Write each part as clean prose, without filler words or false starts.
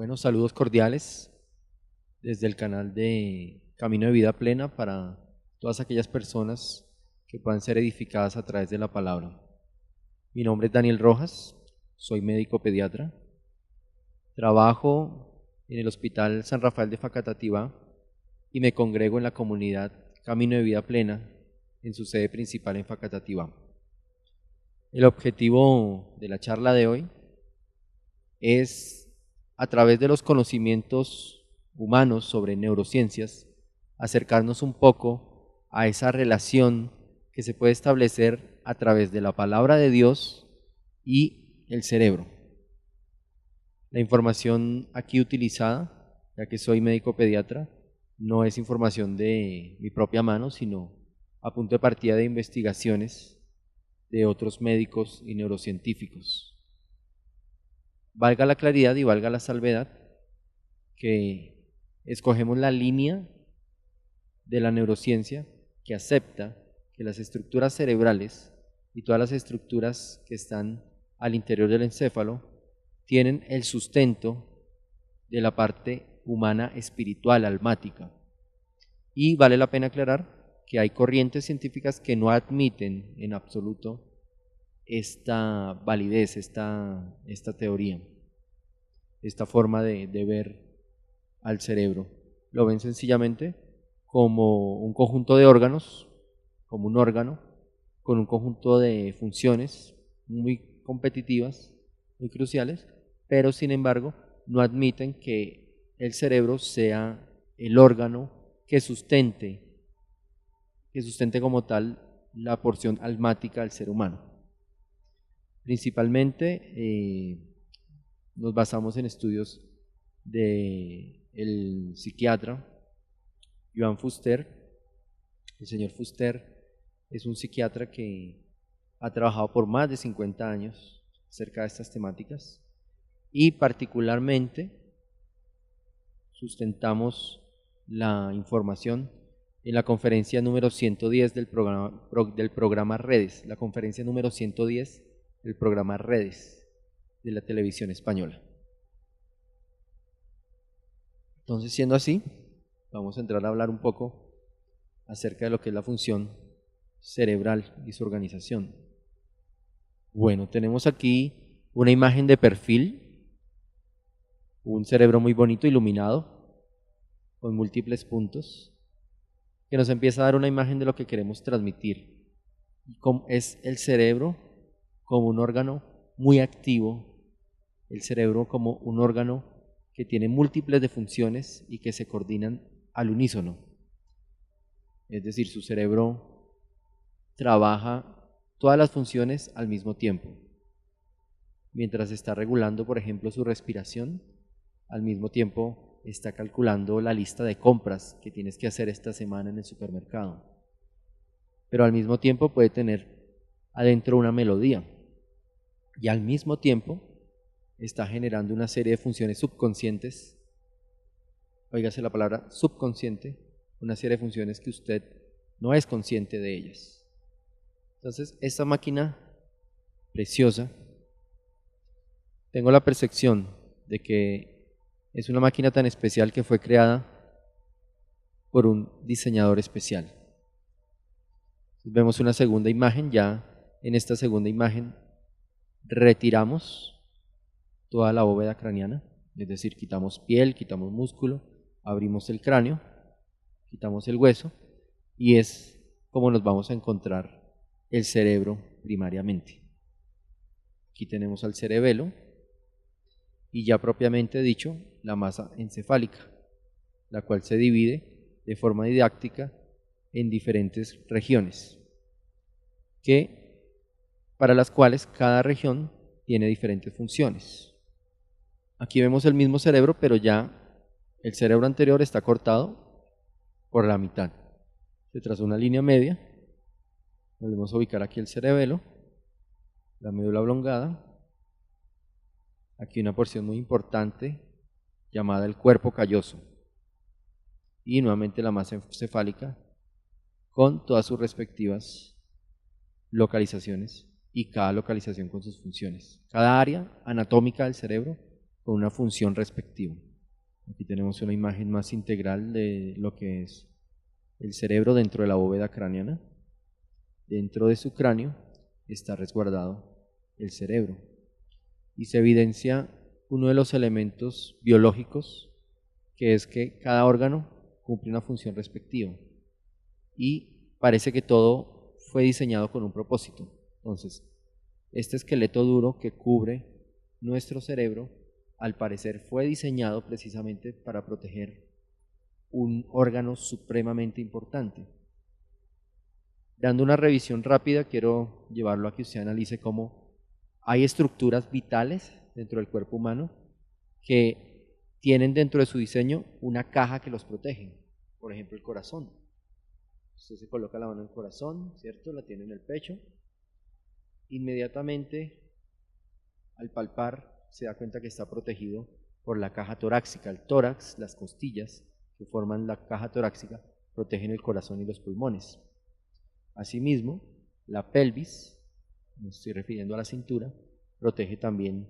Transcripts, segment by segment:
Bueno, saludos cordiales desde el canal de Camino de Vida Plena para todas aquellas personas que puedan ser edificadas a través de la palabra. Mi nombre es Daniel Rojas, soy médico pediatra, trabajo en el Hospital San Rafael de Facatativá y me congrego en la comunidad Camino de Vida Plena en su sede principal en Facatativá. El objetivo de la charla de hoy es, a través de los conocimientos humanos sobre neurociencias, acercarnos un poco a esa relación que se puede establecer a través de la palabra de Dios y el cerebro. La información aquí utilizada, ya que soy médico pediatra, no es información de mi propia mano, sino a punto de partida de investigaciones de otros médicos y neurocientíficos. Valga la claridad y valga la salvedad que escogemos la línea de la neurociencia que acepta que las estructuras cerebrales y todas las estructuras que están al interior del encéfalo tienen el sustento de la parte humana espiritual, almática. Y vale la pena aclarar que hay corrientes científicas que no admiten en absoluto esta validez, esta teoría, esta forma de ver al cerebro. Lo ven sencillamente como un conjunto de órganos, como un órgano, con un conjunto de funciones muy competitivas, muy cruciales, pero sin embargo no admiten que el cerebro sea el órgano que sustente como tal la porción almática del ser humano. Principalmente nos basamos en estudios del psiquiatra Joan Fuster. El señor Fuster es un psiquiatra que ha trabajado por más de 50 años acerca de estas temáticas y particularmente sustentamos la información en la conferencia número 110 del programa Redes, la conferencia número 110 del programa Redes de la televisión española. Entonces, siendo así, vamos a entrar a hablar un poco acerca de lo que es la función cerebral y su organización. Bueno, tenemos aquí una imagen de perfil, un cerebro muy bonito, iluminado, con múltiples puntos, que nos empieza a dar una imagen de lo que queremos transmitir. Es el cerebro como un órgano muy activo, el cerebro como un órgano que tiene múltiples de funciones y que se coordinan al unísono. Es decir, su cerebro trabaja todas las funciones al mismo tiempo. Mientras está regulando, por ejemplo, su respiración, al mismo tiempo está calculando la lista de compras que tienes que hacer esta semana en el supermercado. Pero al mismo tiempo puede tener adentro una melodía y al mismo tiempo está generando una serie de funciones subconscientes. Óigase la palabra subconsciente, una serie de funciones que usted no es consciente de ellas. Entonces, esta máquina preciosa, tengo la percepción de que es una máquina tan especial que fue creada por un diseñador especial. Vemos una segunda imagen. Ya en esta segunda imagen retiramos toda la bóveda craneana, es decir, quitamos piel, quitamos músculo, abrimos el cráneo, quitamos el hueso y es como nos vamos a encontrar el cerebro primariamente. Aquí tenemos al cerebelo y ya propiamente dicho la masa encefálica, la cual se divide de forma didáctica en diferentes regiones, para las cuales cada región tiene diferentes funciones. Aquí vemos el mismo cerebro, pero ya el cerebro anterior está cortado por la mitad. Se trazó una línea media. Volvemos a ubicar aquí el cerebelo, la médula oblongada. Aquí una porción muy importante llamada el cuerpo calloso. Y nuevamente la masa encefálica con todas sus respectivas localizaciones y cada localización con sus funciones. Cada área anatómica del cerebro con una función respectiva. Aquí tenemos una imagen más integral de lo que es el cerebro dentro de la bóveda craneana. Dentro de su cráneo está resguardado el cerebro y se evidencia uno de los elementos biológicos, que es que cada órgano cumple una función respectiva y parece que todo fue diseñado con un propósito. Entonces, este esqueleto duro que cubre nuestro cerebro, al parecer fue diseñado precisamente para proteger un órgano supremamente importante. Dando una revisión rápida, quiero llevarlo a que usted analice cómo hay estructuras vitales dentro del cuerpo humano que tienen dentro de su diseño una caja que los protege. Por ejemplo, el corazón. Usted se coloca la mano en el corazón, ¿cierto? La tiene en el pecho. Inmediatamente, al palpar, se da cuenta que está protegido por la caja torácica. El tórax, las costillas que forman la caja torácica, protegen el corazón y los pulmones. Asimismo, la pelvis, me estoy refiriendo a la cintura, protege también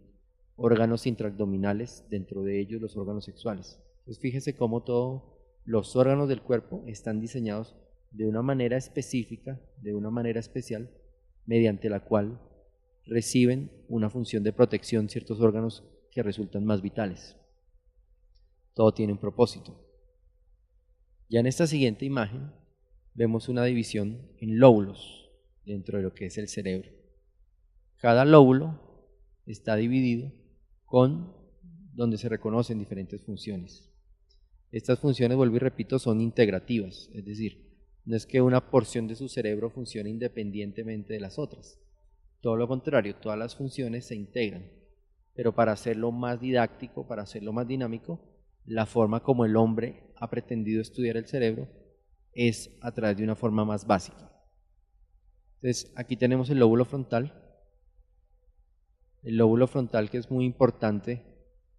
órganos intraabdominales, dentro de ellos los órganos sexuales. Entonces fíjese cómo todos los órganos del cuerpo están diseñados de una manera específica, de una manera especial, mediante la cual reciben una función de protección ciertos órganos que resultan más vitales. Todo tiene un propósito. Ya en esta siguiente imagen vemos una división en lóbulos dentro de lo que es el cerebro. Cada lóbulo está dividido con donde se reconocen diferentes funciones. Estas funciones, vuelvo y repito, son integrativas, es decir, no es que una porción de su cerebro funcione independientemente de las otras. Todo lo contrario, todas las funciones se integran. Pero para hacerlo más didáctico, para hacerlo más dinámico, la forma como el hombre ha pretendido estudiar el cerebro es a través de una forma más básica. Entonces, aquí tenemos el lóbulo frontal. El lóbulo frontal, que es muy importante,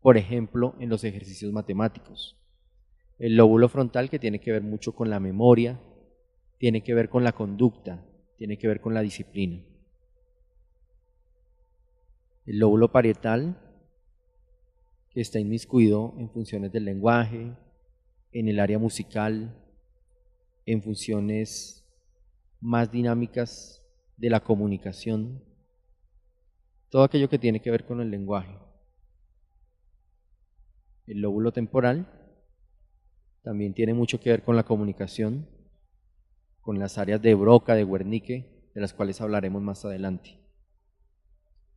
por ejemplo, en los ejercicios matemáticos. El lóbulo frontal, que tiene que ver mucho con la memoria, tiene que ver con la conducta, tiene que ver con la disciplina. El lóbulo parietal, que está inmiscuido en funciones del lenguaje, en el área musical, en funciones más dinámicas de la comunicación, todo aquello que tiene que ver con el lenguaje. El lóbulo temporal también tiene mucho que ver con la comunicación, con las áreas de Broca, de Wernicke, de las cuales hablaremos más adelante.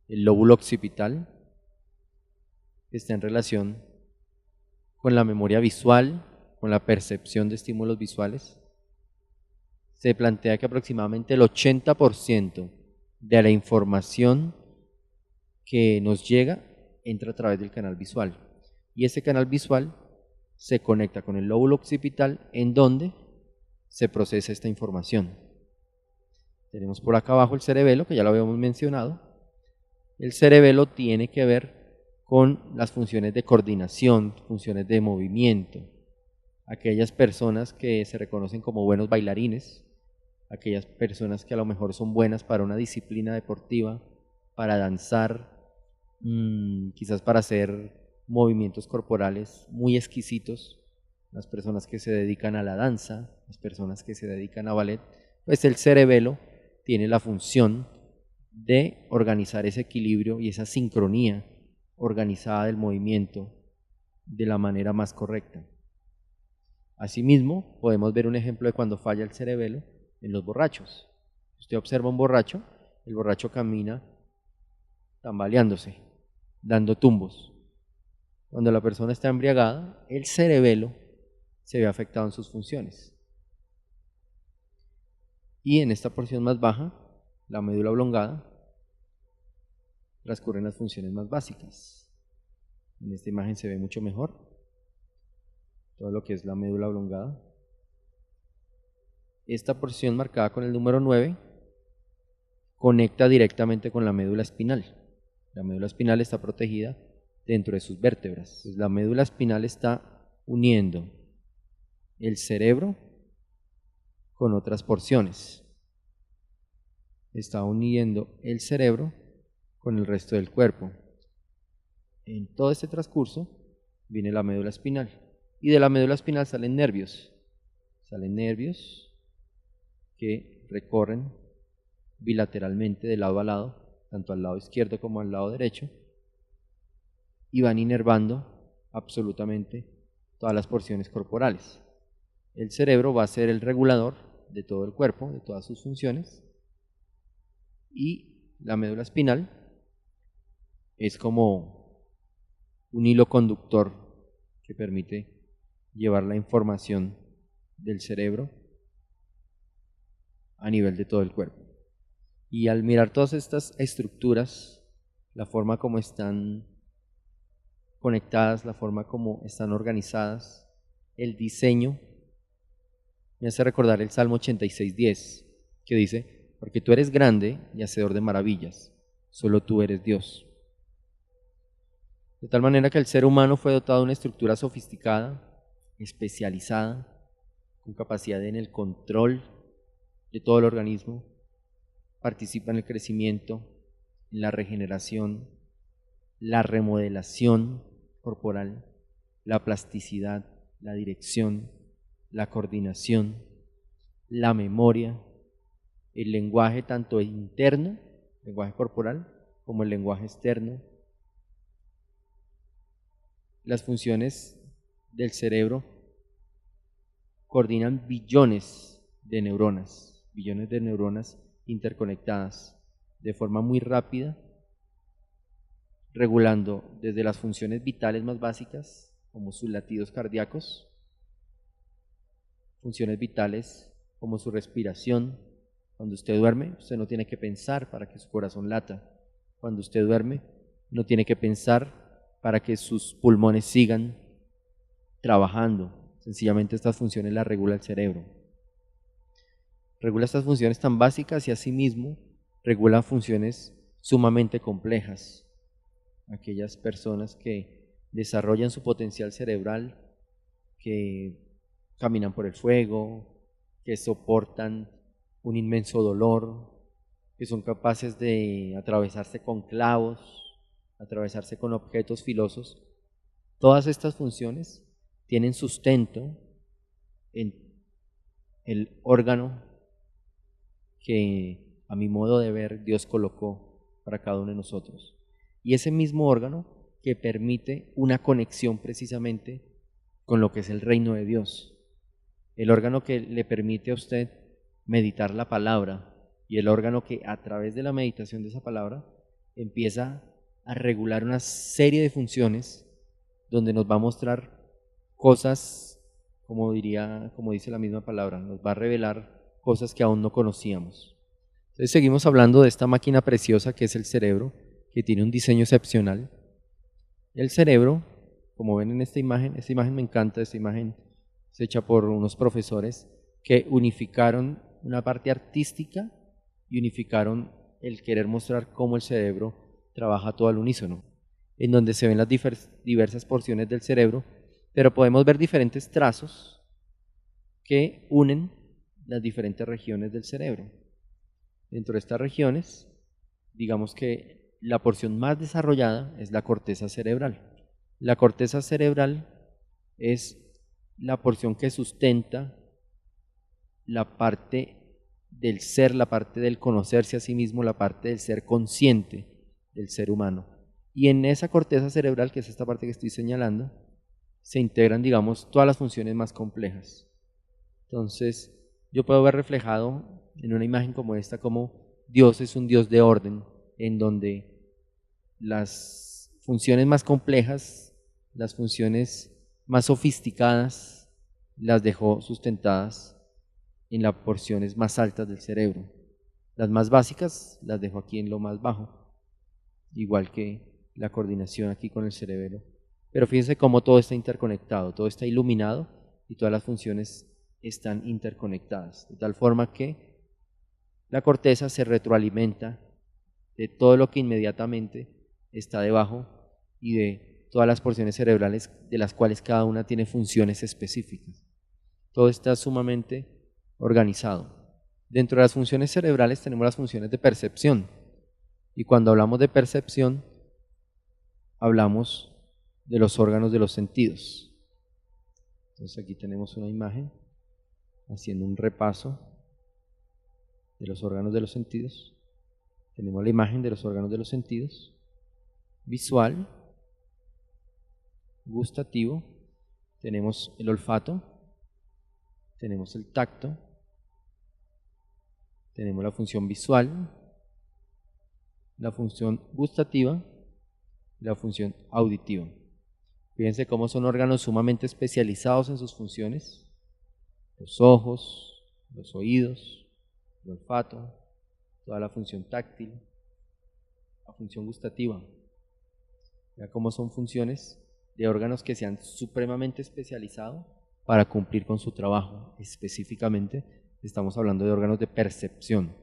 El lóbulo occipital está en relación con la memoria visual, con la percepción de estímulos visuales. Se plantea que aproximadamente el 80% de la información que nos llega entra a través del canal visual. Y ese canal visual se conecta con el lóbulo occipital, en donde se procesa esta información. Tenemos por acá abajo el cerebelo, que ya lo habíamos mencionado. El cerebelo tiene que ver con las funciones de coordinación, funciones de movimiento. Aquellas personas que se reconocen como buenos bailarines, aquellas personas que a lo mejor son buenas para una disciplina deportiva, para danzar, quizás para hacer movimientos corporales muy exquisitos, las personas que se dedican a la danza, las personas que se dedican a ballet, pues el cerebelo tiene la función de organizar ese equilibrio y esa sincronía organizada del movimiento de la manera más correcta. Asimismo, podemos ver un ejemplo de cuando falla el cerebelo en los borrachos. Usted observa un borracho, el borracho camina tambaleándose, dando tumbos. Cuando la persona está embriagada, el cerebelo se ve afectado en sus funciones. Y en esta porción más baja, la médula oblongada, transcurren las funciones más básicas. En esta imagen se ve mucho mejor todo lo que es la médula oblongada. Esta porción marcada con el número 9 conecta directamente con la médula espinal. La médula espinal está protegida dentro de sus vértebras. Pues la médula espinal está uniendo el cerebro con otras porciones. Está uniendo el cerebro con el resto del cuerpo. En todo este transcurso viene la médula espinal, y de la médula espinal salen nervios que recorren bilateralmente de lado a lado, tanto al lado izquierdo como al lado derecho, y van inervando absolutamente todas las porciones corporales. El cerebro va a ser el regulador de todo el cuerpo, de todas sus funciones, y la médula espinal es como un hilo conductor que permite llevar la información del cerebro a nivel de todo el cuerpo. Y al mirar todas estas estructuras, la forma como están conectadas, la forma como están organizadas, el diseño, me hace recordar el Salmo 86:10, que dice: porque tú eres grande y hacedor de maravillas, solo tú eres Dios. De tal manera que el ser humano fue dotado de una estructura sofisticada, especializada, con capacidad en el control de todo el organismo, participa en el crecimiento, en la regeneración, la remodelación corporal, la plasticidad, la dirección, la coordinación, la memoria, el lenguaje tanto interno, lenguaje corporal, como el lenguaje externo. Las funciones del cerebro coordinan billones de neuronas interconectadas de forma muy rápida, regulando desde las funciones vitales más básicas, como sus latidos cardíacos, funciones vitales como su respiración. Cuando usted duerme, usted no tiene que pensar para que su corazón lata. Cuando usted duerme, no tiene que pensar para que sus pulmones sigan trabajando. Sencillamente estas funciones las regula el cerebro. Regula estas funciones tan básicas y asimismo regula funciones sumamente complejas. Aquellas personas que desarrollan su potencial cerebral, que caminan por el fuego, que soportan un inmenso dolor, que son capaces de atravesarse con clavos, atravesarse con objetos filosos. Todas estas funciones tienen sustento en el órgano que, a mi modo de ver, Dios colocó para cada uno de nosotros. Y ese mismo órgano que permite una conexión precisamente con lo que es el reino de Dios. El órgano que le permite a usted meditar la palabra, y el órgano que a través de la meditación de esa palabra empieza a regular una serie de funciones donde nos va a mostrar cosas, como dice la misma palabra, nos va a revelar cosas que aún no conocíamos. Entonces seguimos hablando de esta máquina preciosa que es el cerebro, que tiene un diseño excepcional. El cerebro, como ven en esta imagen me encanta, esta imagen es hecha por unos profesores que unificaron una parte artística y unificaron el querer mostrar cómo el cerebro trabaja todo al unísono, en donde se ven las diversas porciones del cerebro, pero podemos ver diferentes trazos que unen las diferentes regiones del cerebro. Dentro de estas regiones, digamos que la porción más desarrollada es la corteza cerebral. La corteza cerebral es la porción que sustenta la parte del ser, la parte del conocerse a sí mismo, la parte del ser consciente del ser humano. Y en esa corteza cerebral, que es esta parte que estoy señalando, se integran, digamos, todas las funciones más complejas. Entonces, yo puedo ver reflejado en una imagen como esta, como Dios es un Dios de orden, en donde las funciones más complejas, las funciones más sofisticadas, las dejó sustentadas en las porciones más altas del cerebro. Las más básicas las dejó aquí en lo más bajo, igual que la coordinación aquí con el cerebro. Pero fíjense cómo todo está interconectado, todo está iluminado y todas las funciones están interconectadas, de tal forma que la corteza se retroalimenta de todo lo que inmediatamente está debajo y de todas las porciones cerebrales de las cuales cada una tiene funciones específicas. Todo está sumamente organizado. Dentro de las funciones cerebrales tenemos las funciones de percepción, y cuando hablamos de percepción hablamos de los órganos de los sentidos. Entonces aquí tenemos una imagen haciendo un repaso de los órganos de los sentidos. Tenemos la imagen de los órganos de los sentidos: visual, gustativo, tenemos el olfato, tenemos el tacto, tenemos la función visual, la función gustativa y la función auditiva. Fíjense cómo son órganos sumamente especializados en sus funciones: los ojos, los oídos, el olfato, toda la función táctil, la función gustativa. Ya cómo son funciones de órganos que se han supremamente especializado para cumplir con su trabajo. Específicamente estamos hablando de órganos de percepción.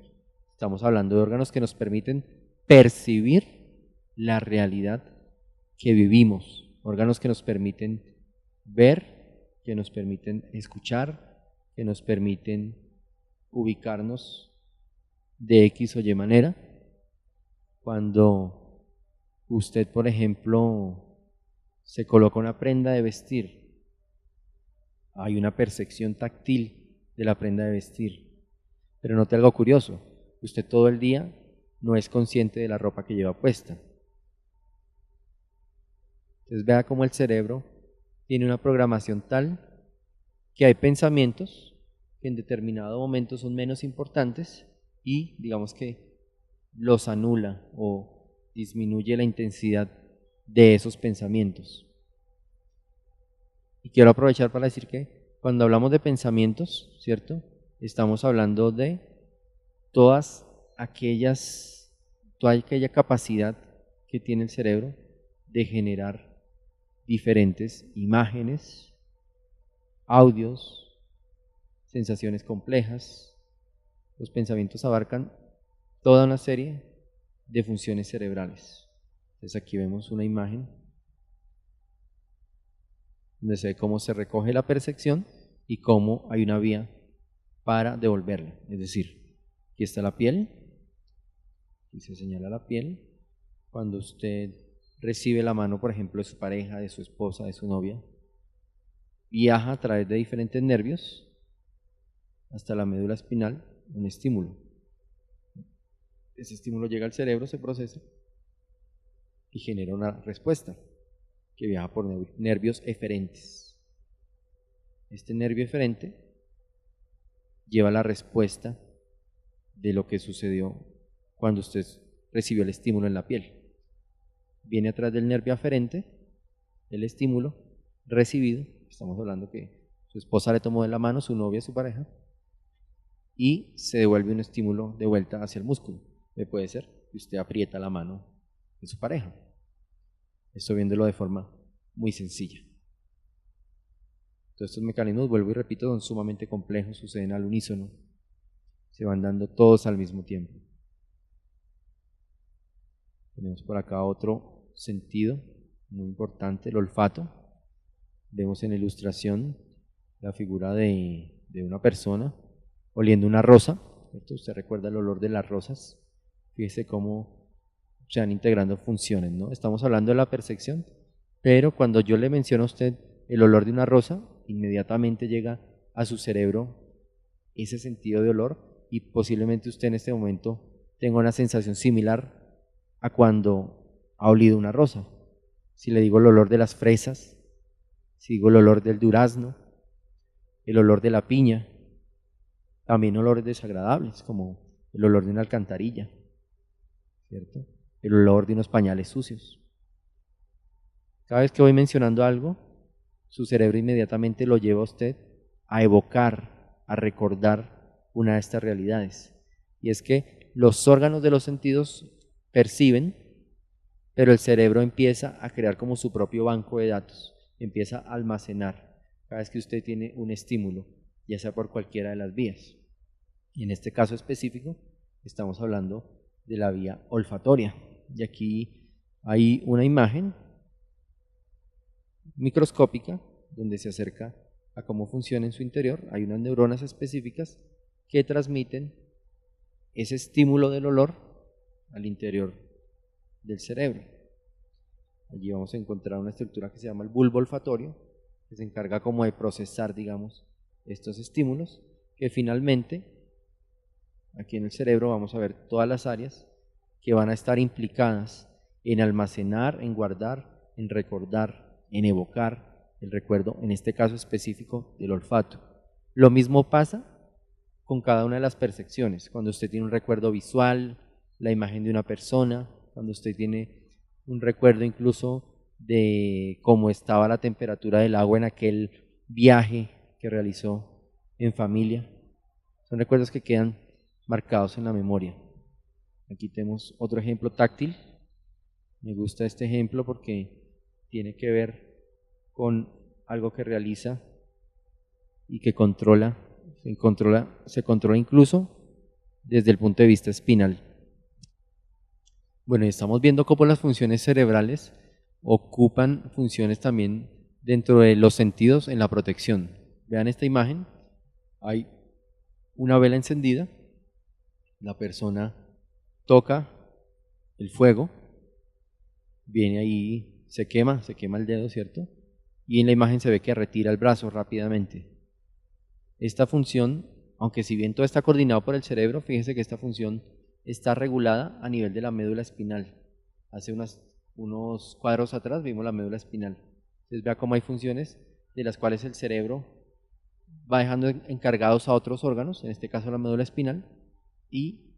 Estamos hablando de órganos que nos permiten percibir la realidad que vivimos, órganos que nos permiten ver, que nos permiten escuchar, que nos permiten ubicarnos de X o Y manera. Cuando usted, por ejemplo, se coloca una prenda de vestir, hay una percepción táctil de la prenda de vestir. Pero note algo curioso: usted todo el día no es consciente de la ropa que lleva puesta. Entonces vea cómo el cerebro tiene una programación tal que hay pensamientos que en determinado momento son menos importantes y digamos que los anula o disminuye la intensidad de esos pensamientos. Y quiero aprovechar para decir que cuando hablamos de pensamientos, ¿cierto?, estamos hablando de toda aquella capacidad que tiene el cerebro de generar diferentes imágenes, audios, sensaciones complejas. Los pensamientos abarcan toda una serie de funciones cerebrales. Entonces aquí vemos una imagen donde se ve cómo se recoge la percepción y cómo hay una vía para devolverla. Es decir, aquí está la piel, aquí se señala la piel. Cuando usted recibe la mano, por ejemplo, de su pareja, de su esposa, de su novia, viaja a través de diferentes nervios hasta la médula espinal un estímulo. Ese estímulo llega al cerebro, se procesa y genera una respuesta que viaja por nervios eferentes. Este nervio eferente lleva la respuesta de lo que sucedió cuando usted recibió el estímulo en la piel. Viene atrás del nervio aferente el estímulo recibido. Estamos hablando que su esposa le tomó de la mano, su novia, su pareja, y se devuelve un estímulo de vuelta hacia el músculo. Puede ser que usted aprieta la mano de su pareja. Esto viéndolo de forma muy sencilla. Todos estos mecanismos, vuelvo y repito, son sumamente complejos, suceden al unísono, se van dando todos al mismo tiempo. Tenemos por acá otro sentido muy importante, el olfato. Vemos en la ilustración la figura de una persona oliendo una rosa, ¿cierto? Usted recuerda el olor de las rosas. Fíjese cómo se van integrando funciones, ¿no? Estamos hablando de la percepción, pero cuando yo le menciono a usted el olor de una rosa, inmediatamente llega a su cerebro ese sentido de olor y posiblemente usted en este momento tenga una sensación similar a cuando ha olido una rosa. Si le digo el olor de las fresas, si digo el olor del durazno, el olor de la piña, también olores desagradables como el olor de una alcantarilla, ¿cierto?, el olor de unos pañales sucios. Cada vez que voy mencionando algo, su cerebro inmediatamente lo lleva a usted a evocar, a recordar una de estas realidades. Y es que los órganos de los sentidos perciben, pero el cerebro empieza a crear como su propio banco de datos, empieza a almacenar cada vez que usted tiene un estímulo, ya sea por cualquiera de las vías. Y en este caso específico estamos hablando de la vía olfatoria. Y aquí hay una imagen microscópica donde se acerca a cómo funciona en su interior. Hay unas neuronas específicas que transmiten ese estímulo del olor al interior del cerebro. Allí vamos a encontrar una estructura que se llama el bulbo olfatorio, que se encarga como de procesar, digamos, estos estímulos, que finalmente, aquí en el cerebro vamos a ver todas las áreas que van a estar implicadas en almacenar, en guardar, en recordar, en evocar el recuerdo, en este caso específico del olfato. Lo mismo pasa con cada una de las percepciones. Cuando usted tiene un recuerdo visual, la imagen de una persona, cuando usted tiene un recuerdo incluso de cómo estaba la temperatura del agua en aquel viaje que realizó en familia. Son recuerdos que quedan marcados en la memoria. Aquí tenemos otro ejemplo táctil. Me gusta este ejemplo porque tiene que ver con algo que realiza y que se controla incluso desde el punto de vista espinal. Bueno, y estamos viendo cómo las funciones cerebrales ocupan funciones también dentro de los sentidos en la protección. Vean esta imagen, hay una vela encendida, la persona toca el fuego, viene ahí, se quema el dedo, ¿cierto? Y en la imagen se ve que retira el brazo rápidamente. Esta función, aunque si bien todo está coordinado por el cerebro, fíjense que esta función está regulada a nivel de la médula espinal. Hace unos cuadros atrás vimos la médula espinal. Entonces vea cómo hay funciones de las cuales el cerebro va dejando encargados a otros órganos, en este caso la médula espinal, y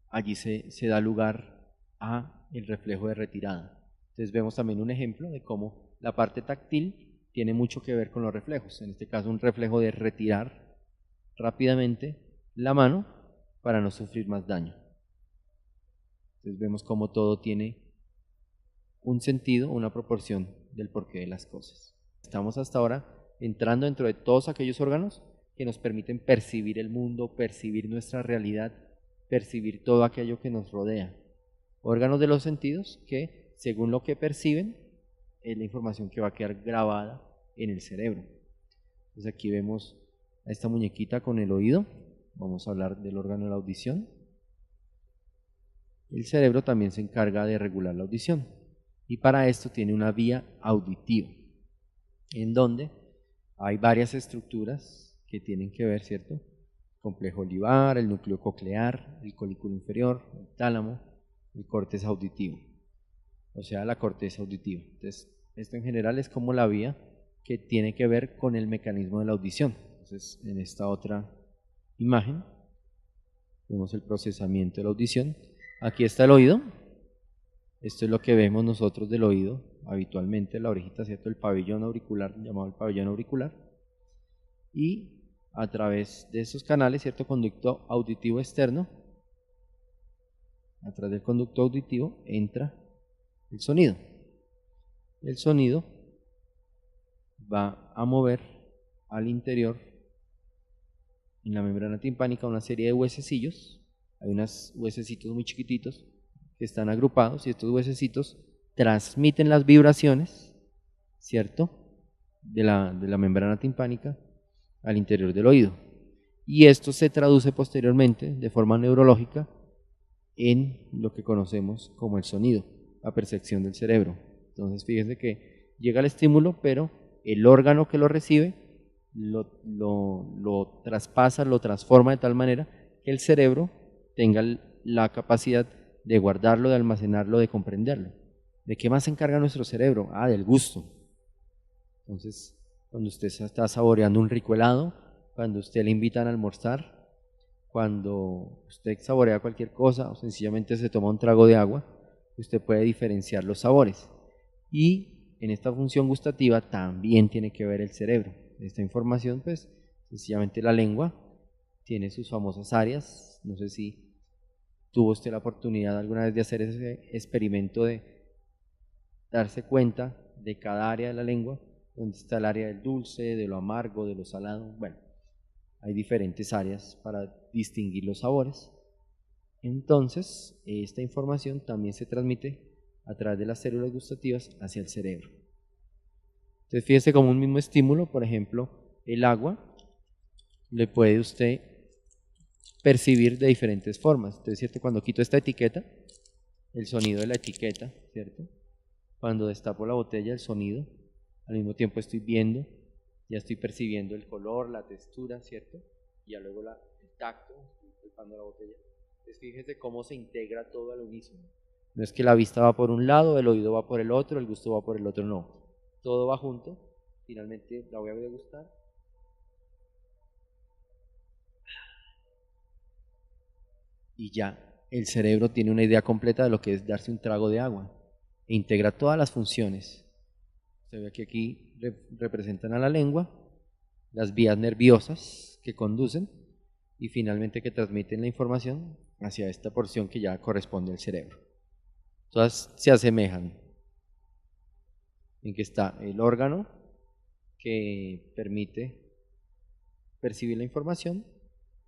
allí se da lugar a el reflejo de retirada. Entonces vemos también un ejemplo de cómo la parte táctil tiene mucho que ver con los reflejos, en este caso un reflejo de retirar rápidamente la mano para no sufrir más daño. Entonces vemos cómo todo tiene un sentido, una proporción del porqué de las cosas. Estamos hasta ahora entrando dentro de todos aquellos órganos que nos permiten percibir el mundo, percibir nuestra realidad, percibir todo aquello que nos rodea. Órganos de los sentidos que, según lo que perciben, es la información que va a quedar grabada en el cerebro. Entonces aquí vemos a esta muñequita con el oído. Vamos a hablar del órgano de la audición. El cerebro también se encarga de regular la audición y para esto tiene una vía auditiva, en donde hay varias estructuras que tienen que ver, ¿cierto? El complejo olivar, el núcleo coclear, el colículo inferior, el tálamo, el córtex auditivo, o sea, la corteza auditiva. Entonces, esto en general es como la vía que tiene que ver con el mecanismo de la audición. Entonces, en esta otra imagen vemos el procesamiento de la audición. Aquí está el oído. Esto es lo que vemos nosotros del oído habitualmente, la orejita, ¿cierto? El pabellón auricular, llamado el pabellón auricular. Y a través de esos canales, ¿cierto? Conducto auditivo externo, a través del conducto auditivo entra el sonido. El sonido va a mover al interior, en la membrana timpánica, una serie de huesecillos. Hay unos huesecitos muy chiquititos que están agrupados y estos huesecitos transmiten las vibraciones, ¿cierto?, de la membrana timpánica al interior del oído. Y esto se traduce posteriormente de forma neurológica en lo que conocemos como el sonido, la percepción del cerebro. Entonces fíjense que llega el estímulo, pero el órgano que lo recibe lo traspasa, lo transforma de tal manera que el cerebro tenga la capacidad de guardarlo, de almacenarlo, de comprenderlo. ¿De qué más se encarga nuestro cerebro? Del gusto. Entonces, cuando usted está saboreando un rico helado, cuando usted le invitan a almorzar, cuando usted saborea cualquier cosa o sencillamente se toma un trago de agua, usted puede diferenciar los sabores. Y en esta función gustativa también tiene que ver el cerebro. Esta información, pues, sencillamente la lengua tiene sus famosas áreas. No sé si tuvo usted la oportunidad alguna vez de hacer ese experimento de darse cuenta de cada área de la lengua, donde está el área del dulce, de lo amargo, de lo salado. Bueno, hay diferentes áreas para distinguir los sabores. Entonces, esta información también se transmite a través de las células gustativas hacia el cerebro. Entonces, fíjese como un mismo estímulo, por ejemplo, el agua, le puede usted percibir de diferentes formas. Entonces, ¿cierto? Cuando quito esta etiqueta, el sonido de la etiqueta, ¿cierto?, Cuando destapo la botella, el sonido, al mismo tiempo estoy viendo, ya estoy percibiendo el color, la textura, ¿cierto? Y ya luego el tacto, estoy palpando la botella. Entonces fíjese cómo se integra todo al unísono. No es que la vista va por un lado, el oído va por el otro, el gusto va por el otro, no. Todo va junto, finalmente la voy a degustar. Y ya, el cerebro tiene una idea completa de lo que es darse un trago de agua e integra todas las funciones. Se ve que aquí representan a la lengua, las vías nerviosas que conducen y finalmente que transmiten la información hacia esta porción que ya corresponde al cerebro. Todas se asemejan en que está el órgano que permite percibir la información,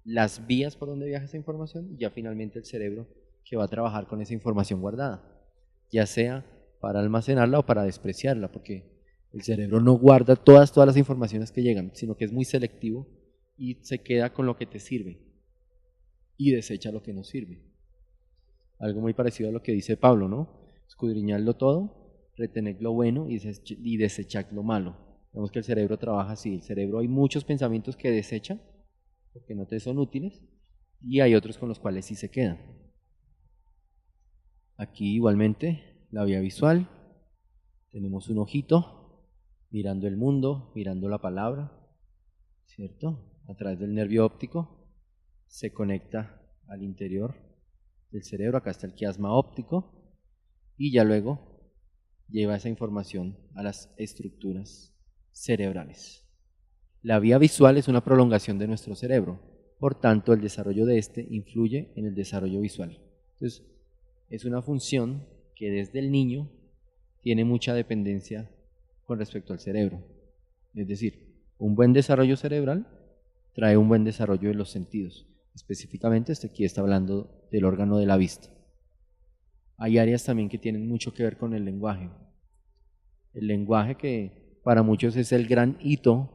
las vías por donde viaja esa información y ya finalmente el cerebro que va a trabajar con esa información guardada, ya sea para almacenarla o para despreciarla, porque el cerebro no guarda todas las informaciones que llegan, sino que es muy selectivo y se queda con lo que te sirve y desecha lo que no sirve. Algo muy parecido a lo que dice Pablo, ¿no? Escudriñadlo todo, retened lo bueno y desechad lo malo. Vemos que el cerebro trabaja así. El cerebro hay muchos pensamientos que desecha porque no te son útiles y hay otros con los cuales sí se quedan. Aquí igualmente la vía visual, tenemos un ojito mirando el mundo, mirando la palabra, ¿cierto? A través del nervio óptico se conecta al interior del cerebro, acá está el quiasma óptico y ya luego lleva esa información a las estructuras cerebrales. La vía visual es una prolongación de nuestro cerebro, por tanto el desarrollo de este influye en el desarrollo visual. Entonces, es una función que desde el niño tiene mucha dependencia con respecto al cerebro. Es decir, un buen desarrollo cerebral trae un buen desarrollo de los sentidos. Específicamente, aquí está hablando del órgano de la vista. Hay áreas también que tienen mucho que ver con el lenguaje. El lenguaje que para muchos es el gran hito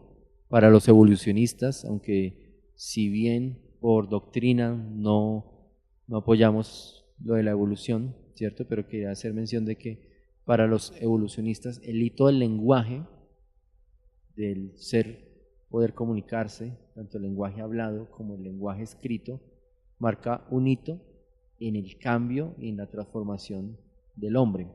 para los evolucionistas, aunque si bien por doctrina no apoyamos lo de la evolución, ¿cierto? Pero quería hacer mención de que para los evolucionistas el hito del lenguaje, del ser, poder comunicarse, tanto el lenguaje hablado como el lenguaje escrito, marca un hito en el cambio y en la transformación del hombre.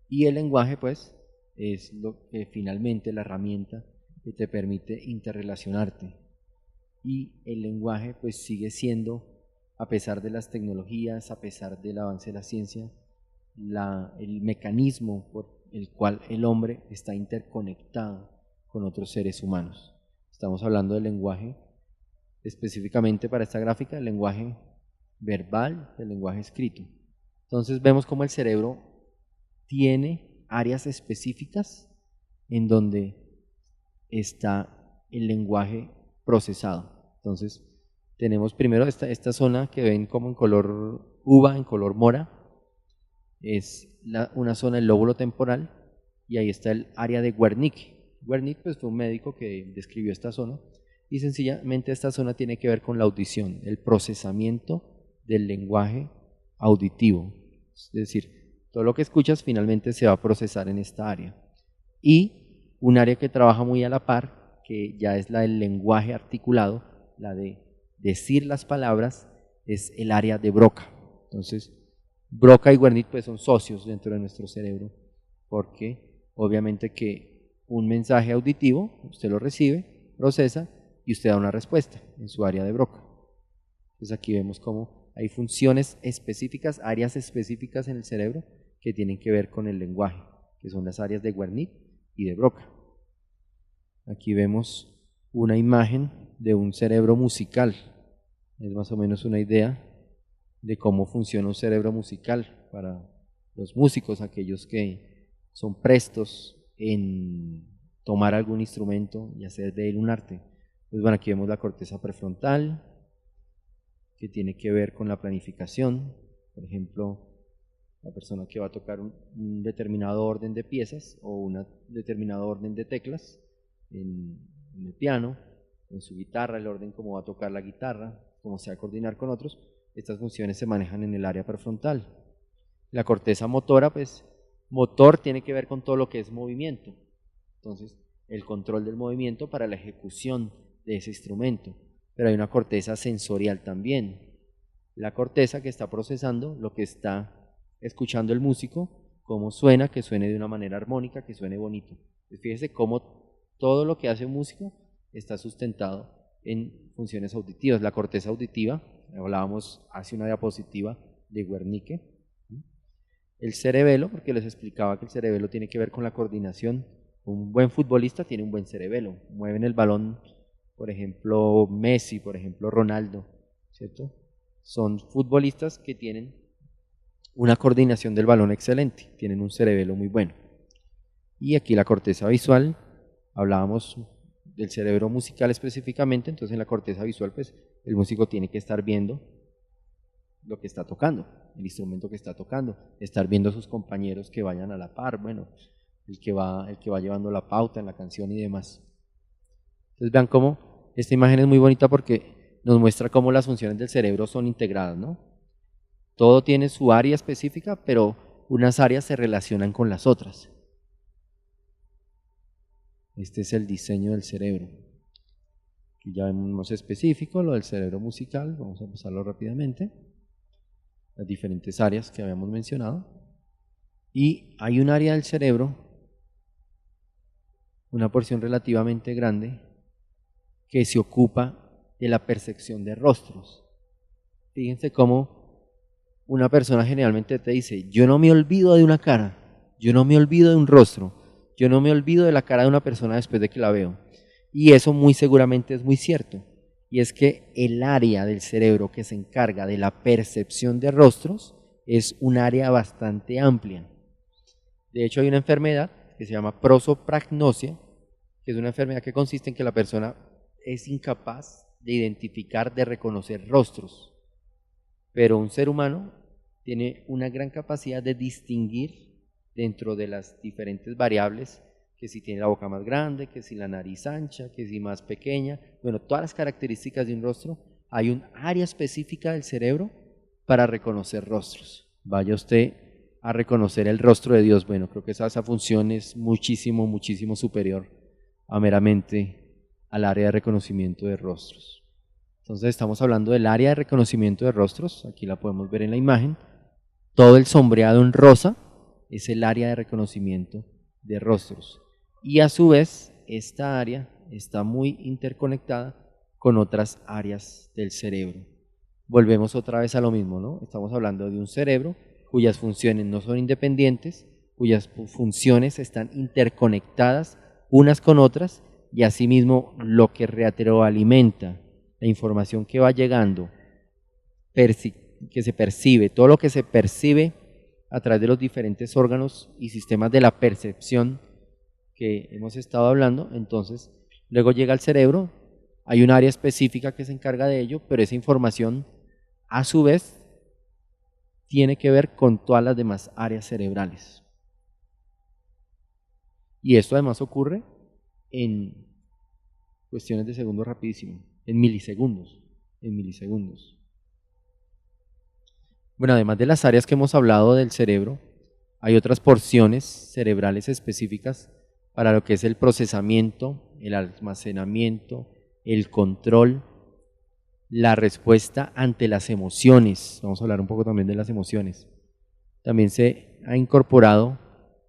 Y el lenguaje, pues, es lo que finalmente la herramienta que te permite interrelacionarte. Y el lenguaje, pues, sigue siendo, a pesar de las tecnologías, a pesar del avance de la ciencia, el mecanismo por el cual el hombre está interconectado con otros seres humanos. Estamos hablando del lenguaje, específicamente para esta gráfica, el lenguaje verbal, el lenguaje escrito. Entonces vemos cómo el cerebro tiene áreas específicas en donde está el lenguaje procesado. Entonces tenemos primero esta zona que ven como en color uva, en color mora, es una zona del lóbulo temporal y ahí está el área de Wernicke. Wernicke pues, fue un médico que describió esta zona y sencillamente esta zona tiene que ver con la audición, el procesamiento del lenguaje auditivo. Es decir, todo lo que escuchas finalmente se va a procesar en esta área. Y un área que trabaja muy a la par, que ya es la del lenguaje articulado, la de decir las palabras, es el área de Broca. Entonces, Broca y Wernicke pues, son socios dentro de nuestro cerebro, porque obviamente que un mensaje auditivo, usted lo recibe, procesa y usted da una respuesta en su área de Broca. Entonces aquí vemos cómo hay funciones específicas, áreas específicas en el cerebro que tienen que ver con el lenguaje, que son las áreas de Wernicke y de Broca. Aquí vemos una imagen de un cerebro musical, es más o menos una idea de cómo funciona un cerebro musical para los músicos, aquellos que son prestos en tomar algún instrumento y hacer de él un arte. Pues bueno, aquí vemos la corteza prefrontal, que tiene que ver con la planificación. Por ejemplo, la persona que va a tocar un determinado orden de piezas o un determinado orden de teclas en el piano, en su guitarra, el orden como va a tocar la guitarra, cómo se va a coordinar con otros. Estas funciones se manejan en el área prefrontal. La corteza motora, pues, Motor tiene que ver con todo lo que es movimiento. Entonces, el control del movimiento para la ejecución de ese instrumento. Pero hay una corteza sensorial también. La corteza que está procesando lo que está escuchando el músico, cómo suena, que suene de una manera armónica, que suene bonito. Entonces, fíjese cómo todo lo que hace un músico está sustentado en funciones auditivas. La corteza auditiva, hablábamos hace una diapositiva de Wernicke. El cerebelo, porque les explicaba que el cerebelo tiene que ver con la coordinación. Un buen futbolista tiene un buen cerebelo. Mueven el balón, por ejemplo, Messi, por ejemplo, Ronaldo, ¿cierto? Son futbolistas que tienen una coordinación del balón excelente, tienen un cerebelo muy bueno. Y aquí la corteza visual, hablábamos del cerebro musical específicamente, entonces en la corteza visual pues el músico tiene que estar viendo lo que está tocando, el instrumento que está tocando, estar viendo a sus compañeros que vayan a la par, bueno, el que va llevando la pauta en la canción y demás. Entonces vean cómo esta imagen es muy bonita porque nos muestra cómo las funciones del cerebro son integradas, ¿no? Todo tiene su área específica, pero unas áreas se relacionan con las otras. Este es el diseño del cerebro. Aquí ya vemos específico, lo del cerebro musical, vamos a pasarlo rápidamente. Las diferentes áreas que habíamos mencionado. Y hay un área del cerebro, una porción relativamente grande, que se ocupa de la percepción de rostros. Fíjense cómo una persona generalmente te dice, yo no me olvido de una cara, yo no me olvido de un rostro, yo no me olvido de la cara de una persona después de que la veo. Y eso muy seguramente es muy cierto. Y es que el área del cerebro que se encarga de la percepción de rostros es un área bastante amplia. De hecho, hay una enfermedad que se llama prosopagnosia, que es una enfermedad que consiste en que la persona es incapaz de identificar, de reconocer rostros. Pero un ser humano tiene una gran capacidad de distinguir dentro de las diferentes variables, que si tiene la boca más grande, que si la nariz ancha, que si más pequeña, bueno, todas las características de un rostro, hay un área específica del cerebro para reconocer rostros. Vaya usted a reconocer el rostro de Dios, bueno, creo que esa función es muchísimo, muchísimo superior a meramente al área de reconocimiento de rostros. Entonces estamos hablando del área de reconocimiento de rostros, aquí la podemos ver en la imagen, todo el sombreado en rosa es el área de reconocimiento de rostros. Y a su vez, esta área está muy interconectada con otras áreas del cerebro. Volvemos otra vez a lo mismo, ¿no? Estamos hablando de un cerebro cuyas funciones no son independientes, cuyas funciones están interconectadas unas con otras, y asimismo lo que retroalimenta la información que va llegando, que se percibe, todo lo que se percibe a través de los diferentes órganos y sistemas de la percepción que hemos estado hablando, entonces luego llega al cerebro, hay un área específica que se encarga de ello, pero esa información a su vez tiene que ver con todas las demás áreas cerebrales. Y esto además ocurre en cuestiones de segundos rapidísimo, en milisegundos, en milisegundos. Bueno, además de las áreas que hemos hablado del cerebro, hay otras porciones cerebrales específicas para lo que es el procesamiento, el almacenamiento, el control, la respuesta ante las emociones. Vamos a hablar un poco también de las emociones. También se ha incorporado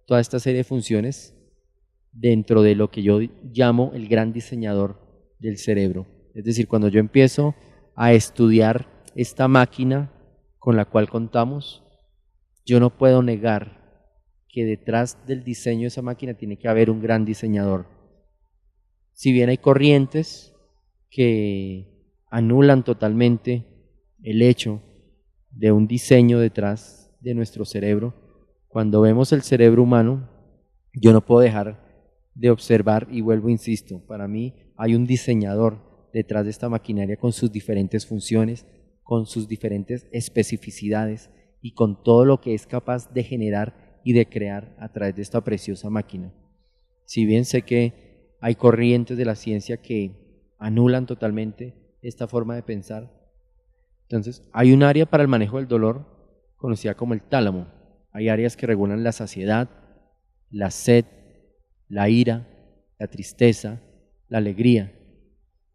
toda esta serie de funciones dentro de lo que yo llamo el gran diseñador del cerebro. Es decir, cuando yo empiezo a estudiar esta máquina con la cual contamos, yo no puedo negar que detrás del diseño de esa máquina tiene que haber un gran diseñador. Si bien hay corrientes que anulan totalmente el hecho de un diseño detrás de nuestro cerebro, cuando vemos el cerebro humano, yo no puedo dejar de observar, y vuelvo, insisto, para mí hay un diseñador detrás de esta maquinaria con sus diferentes funciones, con sus diferentes especificidades y con todo lo que es capaz de generar y de crear a través de esta preciosa máquina. Si bien sé que hay corrientes de la ciencia que anulan totalmente esta forma de pensar, entonces hay un área para el manejo del dolor conocida como el tálamo. Hay áreas que regulan la saciedad, la sed, la ira, la tristeza, la alegría.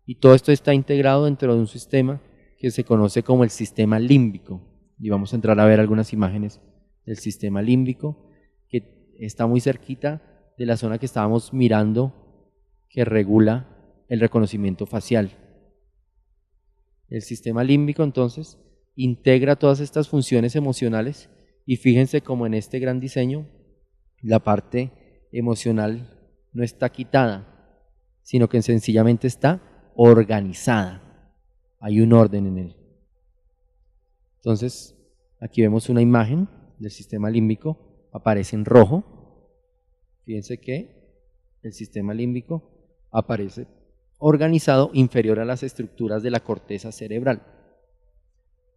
Y todo esto está integrado dentro de un sistema que se conoce como el sistema límbico. Y vamos a entrar a ver algunas imágenes del sistema límbico, que está muy cerquita de la zona que estábamos mirando, que regula el reconocimiento facial. El sistema límbico entonces integra todas estas funciones emocionales y fíjense cómo en este gran diseño la parte emocional no está quitada, sino que sencillamente está organizada. Hay un orden en él. Entonces, aquí vemos una imagen del sistema límbico, aparece en rojo. Fíjense que el sistema límbico aparece organizado inferior a las estructuras de la corteza cerebral.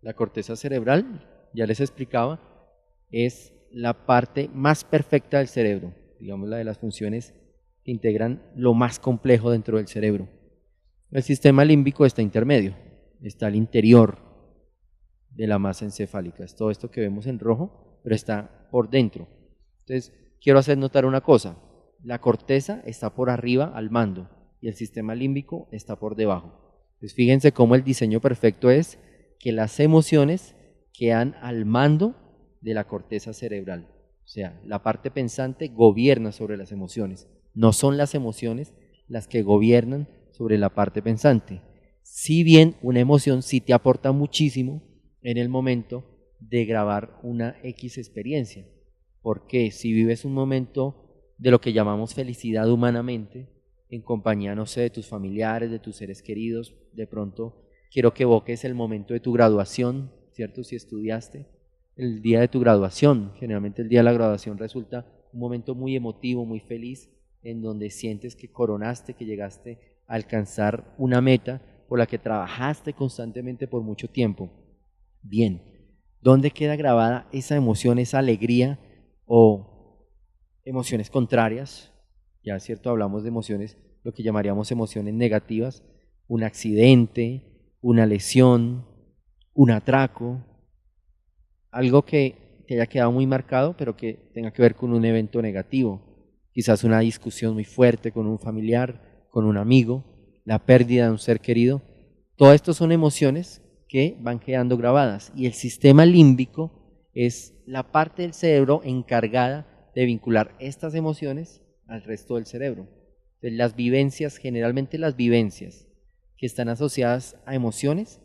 La corteza cerebral, ya les explicaba, es la parte más perfecta del cerebro, digamos la de las funciones que integran lo más complejo dentro del cerebro. El sistema límbico está intermedio, está al interior de la masa encefálica, es todo esto que vemos en rojo, pero está por dentro. Entonces, quiero hacer notar una cosa, la corteza está por arriba al mando y el sistema límbico está por debajo. Entonces, fíjense cómo el diseño perfecto es que las emociones quedan al mando de la corteza cerebral. O sea, la parte pensante gobierna sobre las emociones. No son las emociones las que gobiernan sobre la parte pensante. Si bien una emoción sí te aporta muchísimo en el momento de grabar una X experiencia. Porque si vives un momento de lo que llamamos felicidad humanamente, en compañía, no sé, de tus familiares, de tus seres queridos, de pronto quiero que evoques el momento de tu graduación, ¿cierto? Si estudiaste, el día de tu graduación, generalmente el día de la graduación resulta un momento muy emotivo, muy feliz, en donde sientes que coronaste, que llegaste a alcanzar una meta por la que trabajaste constantemente por mucho tiempo. Bien, ¿dónde queda grabada esa emoción, esa alegría o emociones contrarias? Ya es cierto, hablamos de emociones, lo que llamaríamos emociones negativas, un accidente, una lesión, un atraco, algo que te haya quedado muy marcado, pero que tenga que ver con un evento negativo, quizás una discusión muy fuerte con un familiar, con un amigo, la pérdida de un ser querido. Todo esto son emociones que van quedando grabadas y el sistema límbico es la parte del cerebro encargada de vincular estas emociones al resto del cerebro. Entonces, las vivencias, generalmente las vivencias que están asociadas a emociones,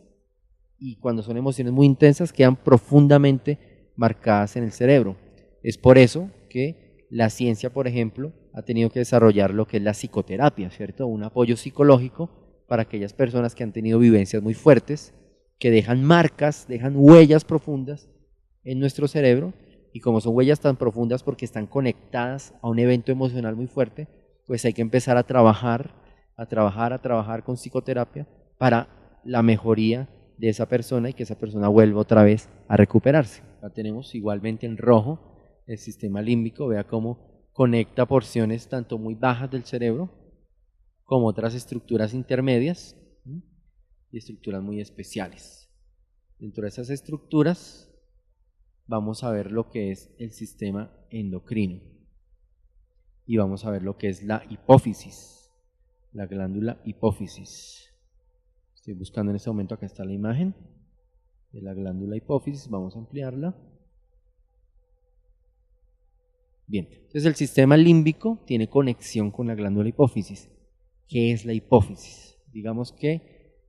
y cuando son emociones muy intensas quedan profundamente marcadas en el cerebro. Es por eso que la ciencia, por ejemplo, ha tenido que desarrollar lo que es la psicoterapia, ¿cierto? Un apoyo psicológico para aquellas personas que han tenido vivencias muy fuertes, que dejan marcas, dejan huellas profundas en nuestro cerebro, y como son huellas tan profundas porque están conectadas a un evento emocional muy fuerte, pues hay que empezar a trabajar con psicoterapia para la mejoría de esa persona y que esa persona vuelva otra vez a recuperarse. La tenemos igualmente en rojo, el sistema límbico, vea cómo conecta porciones tanto muy bajas del cerebro como otras estructuras intermedias y estructuras muy especiales. Dentro de esas estructuras vamos a ver lo que es el sistema endocrino y vamos a ver lo que es la hipófisis, la glándula hipófisis. Estoy buscando en este momento, acá está la imagen de la glándula hipófisis, vamos a ampliarla. Bien, entonces el sistema límbico tiene conexión con la glándula hipófisis. ¿Qué es la hipófisis? Digamos que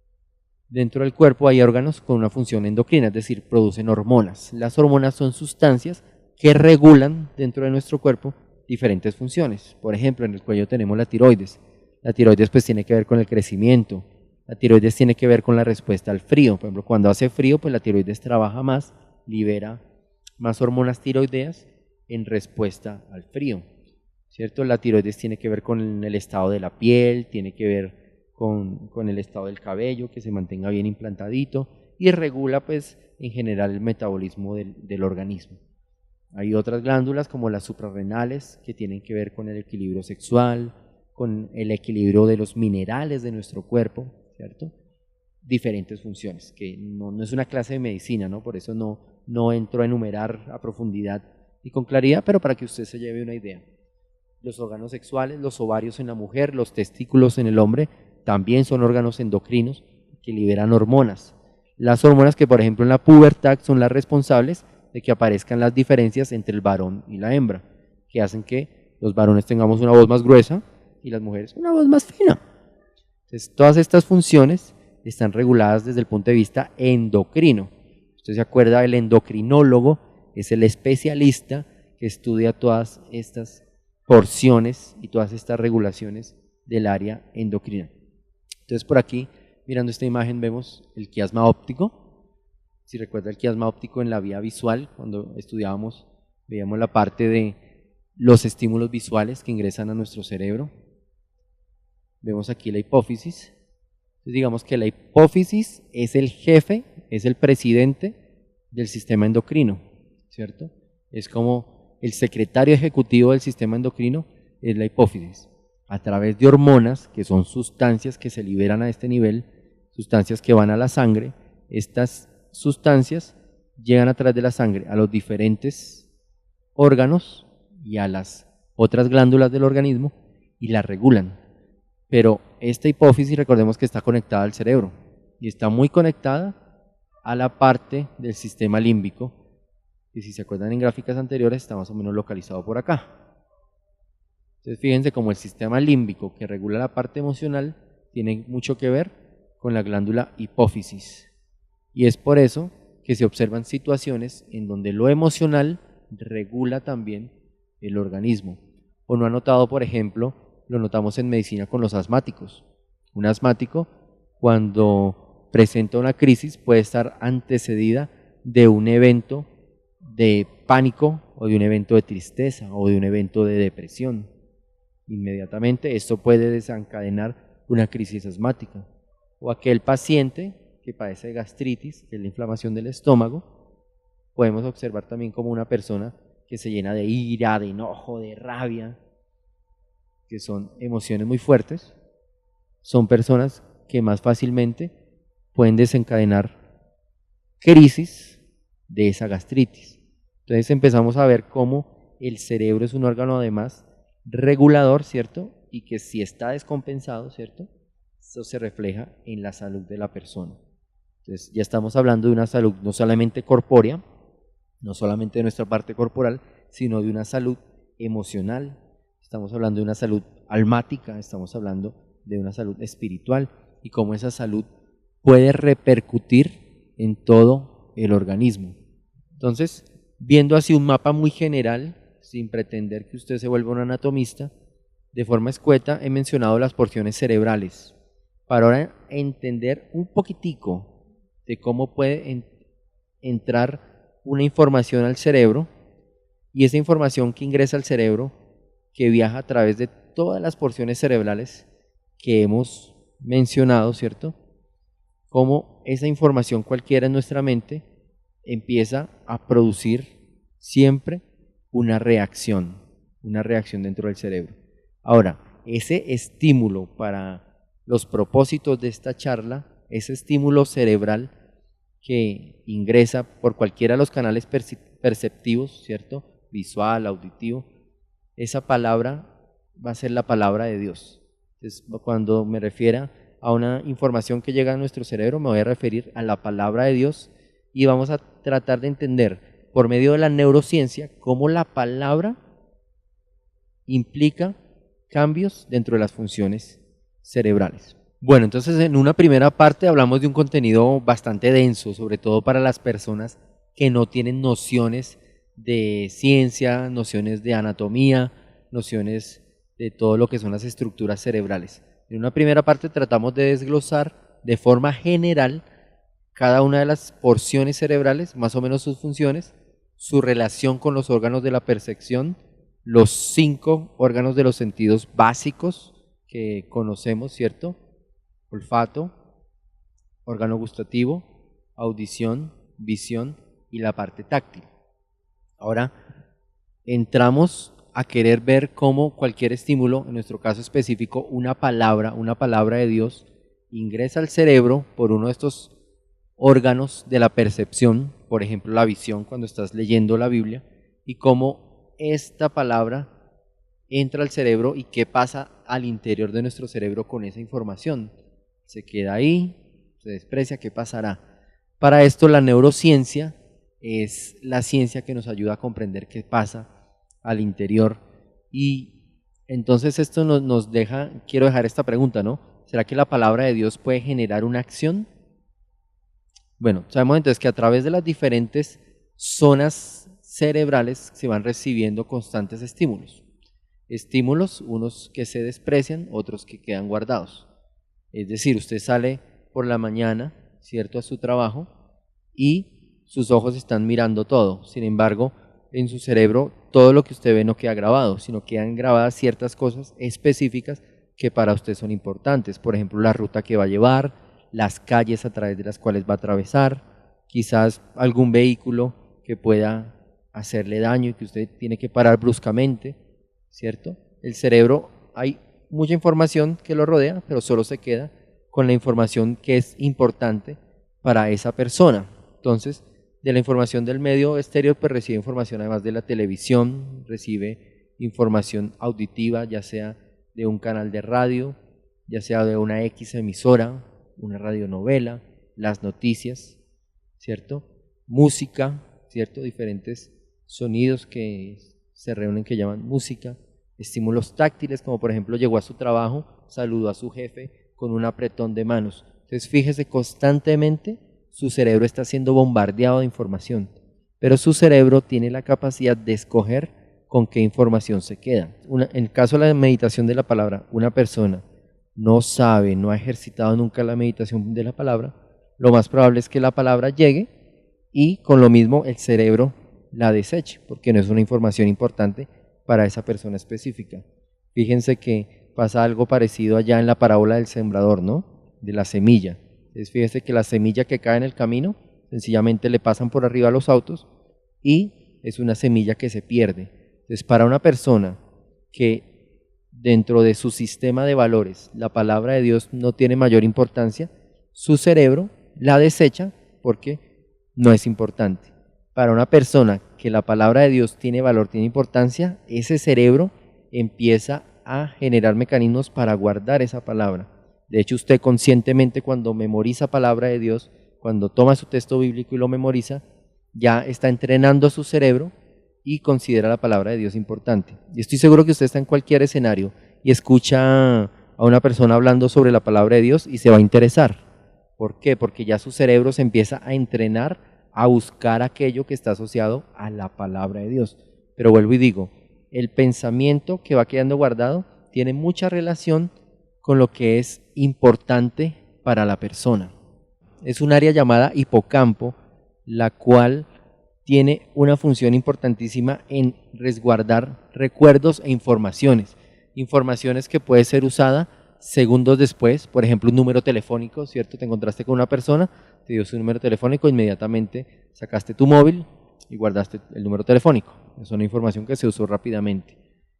dentro del cuerpo hay órganos con una función endocrina, es decir, producen hormonas. Las hormonas son sustancias que regulan dentro de nuestro cuerpo diferentes funciones. Por ejemplo, en el cuello tenemos la tiroides. La tiroides pues tiene que ver con el crecimiento. La tiroides tiene que ver con la respuesta al frío. Por ejemplo, cuando hace frío, pues la tiroides trabaja más, libera más hormonas tiroideas en respuesta al frío, ¿cierto? La tiroides tiene que ver con el estado de la piel, tiene que ver con el estado del cabello, que se mantenga bien implantadito, y regula, pues, en general el metabolismo del organismo. Hay otras glándulas como las suprarrenales que tienen que ver con el equilibrio sexual, con el equilibrio de los minerales de nuestro cuerpo, ¿cierto? Diferentes funciones, que no es una clase de medicina, ¿no? Por eso no entro a enumerar a profundidad y con claridad, pero para que usted se lleve una idea. Los órganos sexuales, los ovarios en la mujer, los testículos en el hombre, también son órganos endocrinos que liberan hormonas. Las hormonas que, por ejemplo, en la pubertad son las responsables de que aparezcan las diferencias entre el varón y la hembra, que hacen que los varones tengamos una voz más gruesa y las mujeres una voz más fina. Entonces, todas estas funciones están reguladas desde el punto de vista endocrino. Usted se acuerda, el endocrinólogo es el especialista que estudia todas estas porciones y todas estas regulaciones del área endocrina. Entonces, por aquí, mirando esta imagen, vemos el quiasma óptico. Si recuerda el quiasma óptico en la vía visual, cuando estudiábamos, veíamos la parte de los estímulos visuales que ingresan a nuestro cerebro. Vemos aquí la hipófisis. Entonces, digamos que la hipófisis es el jefe, es el presidente del sistema endocrino, ¿cierto? Es como el secretario ejecutivo del sistema endocrino, es la hipófisis. A través de hormonas, que son sustancias que se liberan a este nivel, sustancias que van a la sangre, estas sustancias llegan a través de la sangre a los diferentes órganos y a las otras glándulas del organismo y las regulan. Pero esta hipófisis, recordemos que está conectada al cerebro y está muy conectada a la parte del sistema límbico, que si se acuerdan en gráficas anteriores está más o menos localizado por acá. Entonces fíjense cómo el sistema límbico que regula la parte emocional tiene mucho que ver con la glándula hipófisis. Y es por eso que se observan situaciones en donde lo emocional regula también el organismo. O no ha notado, por ejemplo, lo notamos en medicina con los asmáticos. Un asmático, cuando presenta una crisis, puede estar antecedida de un evento de pánico o de un evento de tristeza o de un evento de depresión. Inmediatamente esto puede desencadenar una crisis asmática. O aquel paciente que padece de gastritis, que es la inflamación del estómago, podemos observar también como una persona que se llena de ira, de enojo, de rabia, que son emociones muy fuertes, son personas que más fácilmente pueden desencadenar crisis de esa gastritis. Entonces empezamos a ver cómo el cerebro es un órgano además regulador, ¿cierto? Y que si está descompensado, ¿cierto? Eso se refleja en la salud de la persona. Entonces ya estamos hablando de una salud no solamente corpórea, no solamente de nuestra parte corporal, sino de una salud emocional. Estamos hablando de una salud almática, estamos hablando de una salud espiritual y cómo esa salud puede repercutir en todo el organismo. Entonces, viendo así un mapa muy general, sin pretender que usted se vuelva un anatomista, de forma escueta he mencionado las porciones cerebrales, para ahora entender un poquitico de cómo puede entrar una información al cerebro y esa información que ingresa al cerebro, que viaja a través de todas las porciones cerebrales que hemos mencionado, ¿cierto? Cómo esa información cualquiera en nuestra mente empieza a producir siempre una reacción dentro del cerebro. Ahora, ese estímulo para los propósitos de esta charla, ese estímulo cerebral que ingresa por cualquiera de los canales perceptivos, ¿cierto? Visual, auditivo, esa palabra va a ser la palabra de Dios. Entonces, cuando me refiera a una información que llega a nuestro cerebro, me voy a referir a la palabra de Dios y vamos a tratar de entender por medio de la neurociencia cómo la palabra implica cambios dentro de las funciones cerebrales. Bueno, entonces en una primera parte hablamos de un contenido bastante denso, sobre todo para las personas que no tienen nociones de ciencia, nociones de anatomía, nociones de todo lo que son las estructuras cerebrales. En una primera parte tratamos de desglosar de forma general cada una de las porciones cerebrales, más o menos sus funciones, su relación con los órganos de la percepción, los 5 órganos de los sentidos básicos que conocemos, ¿cierto? Olfato, órgano gustativo, audición, visión y la parte táctil. Ahora entramos a querer ver cómo cualquier estímulo, en nuestro caso específico, una palabra de Dios, ingresa al cerebro por uno de estos órganos de la percepción, por ejemplo la visión cuando estás leyendo la Biblia, y cómo esta palabra entra al cerebro y qué pasa al interior de nuestro cerebro con esa información. Se queda ahí, se desprecia, ¿qué pasará? Para esto la neurociencia es la ciencia que nos ayuda a comprender qué pasa al interior. Y entonces esto nos deja, quiero dejar esta pregunta, ¿no? ¿Será que la palabra de Dios puede generar una acción? Bueno, sabemos entonces que a través de las diferentes zonas cerebrales se van recibiendo constantes estímulos. Estímulos, unos que se desprecian, otros que quedan guardados. Es decir, usted sale por la mañana, ¿cierto?, a su trabajo y sus ojos están mirando todo. Sin embargo, en su cerebro todo lo que usted ve no queda grabado, sino quedan grabadas ciertas cosas específicas que para usted son importantes. Por ejemplo, la ruta que va a llevar, las calles a través de las cuales va a atravesar, quizás algún vehículo que pueda hacerle daño y que usted tiene que parar bruscamente, ¿cierto? El cerebro, hay mucha información que lo rodea, pero solo se queda con la información que es importante para esa persona. Entonces, de la información del medio exterior, pues recibe información además de la televisión, recibe información auditiva, ya sea de un canal de radio, ya sea de una X emisora, una radionovela, las noticias, ¿cierto? Música, ¿cierto? Diferentes sonidos que se reúnen que llaman música, estímulos táctiles, como por ejemplo llegó a su trabajo, saludó a su jefe con un apretón de manos. Entonces fíjese, constantemente su cerebro está siendo bombardeado de información, pero su cerebro tiene la capacidad de escoger con qué información se queda. En el caso de la meditación de la palabra, una persona no sabe, no ha ejercitado nunca la meditación de la palabra, lo más probable es que la palabra llegue y con lo mismo el cerebro la deseche, porque no es una información importante para esa persona específica. Fíjense que pasa algo parecido allá en la parábola del sembrador, ¿no? De la semilla. Entonces fíjense que la semilla que cae en el camino, sencillamente le pasan por arriba a los autos y es una semilla que se pierde. Entonces para una persona que dentro de su sistema de valores la palabra de Dios no tiene mayor importancia, su cerebro la desecha porque no es importante. Para una persona que la palabra de Dios tiene valor, tiene importancia, ese cerebro empieza a generar mecanismos para guardar esa palabra. De hecho, usted conscientemente cuando memoriza palabra de Dios, cuando toma su texto bíblico y lo memoriza, ya está entrenando su cerebro y considera la palabra de Dios importante. Y estoy seguro que usted está en cualquier escenario y escucha a una persona hablando sobre la palabra de Dios y se va a interesar. ¿Por qué? Porque ya su cerebro se empieza a entrenar a buscar aquello que está asociado a la palabra de Dios. Pero vuelvo y digo, el pensamiento que va quedando guardado tiene mucha relación con lo que es importante para la persona. Es un área llamada hipocampo, la cual tiene una función importantísima en resguardar recuerdos e informaciones. Informaciones que puede ser usada segundos después, por ejemplo un número telefónico, ¿cierto? Te encontraste con una persona, te dio su número telefónico, inmediatamente sacaste tu móvil y guardaste el número telefónico. Es una información que se usó rápidamente.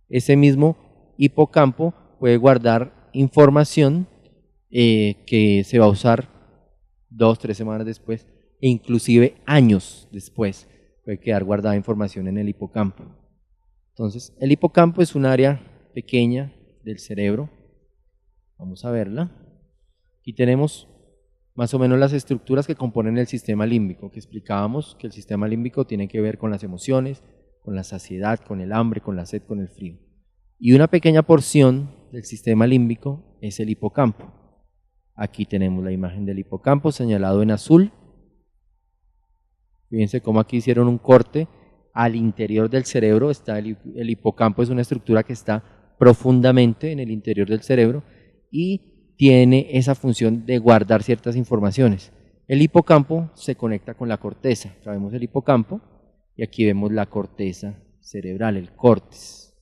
Ese mismo hipocampo puede guardar información que se va a usar 2, 3 semanas después e inclusive años después puede quedar guardada información en el hipocampo. Entonces, el hipocampo es un área pequeña del cerebro. Vamos a verla. Aquí tenemos más o menos las estructuras que componen el sistema límbico, que explicábamos que el sistema límbico tiene que ver con las emociones, con la saciedad, con el hambre, con la sed, con el frío. Y una pequeña porción del sistema límbico es el hipocampo. Aquí tenemos la imagen del hipocampo señalado en azul. Fíjense cómo aquí hicieron un corte al interior del cerebro. Está el hipocampo es una estructura que está profundamente en el interior del cerebro y tiene esa función de guardar ciertas informaciones. El hipocampo se conecta con la corteza. Acá vemos el hipocampo y aquí vemos la corteza cerebral, el córtex.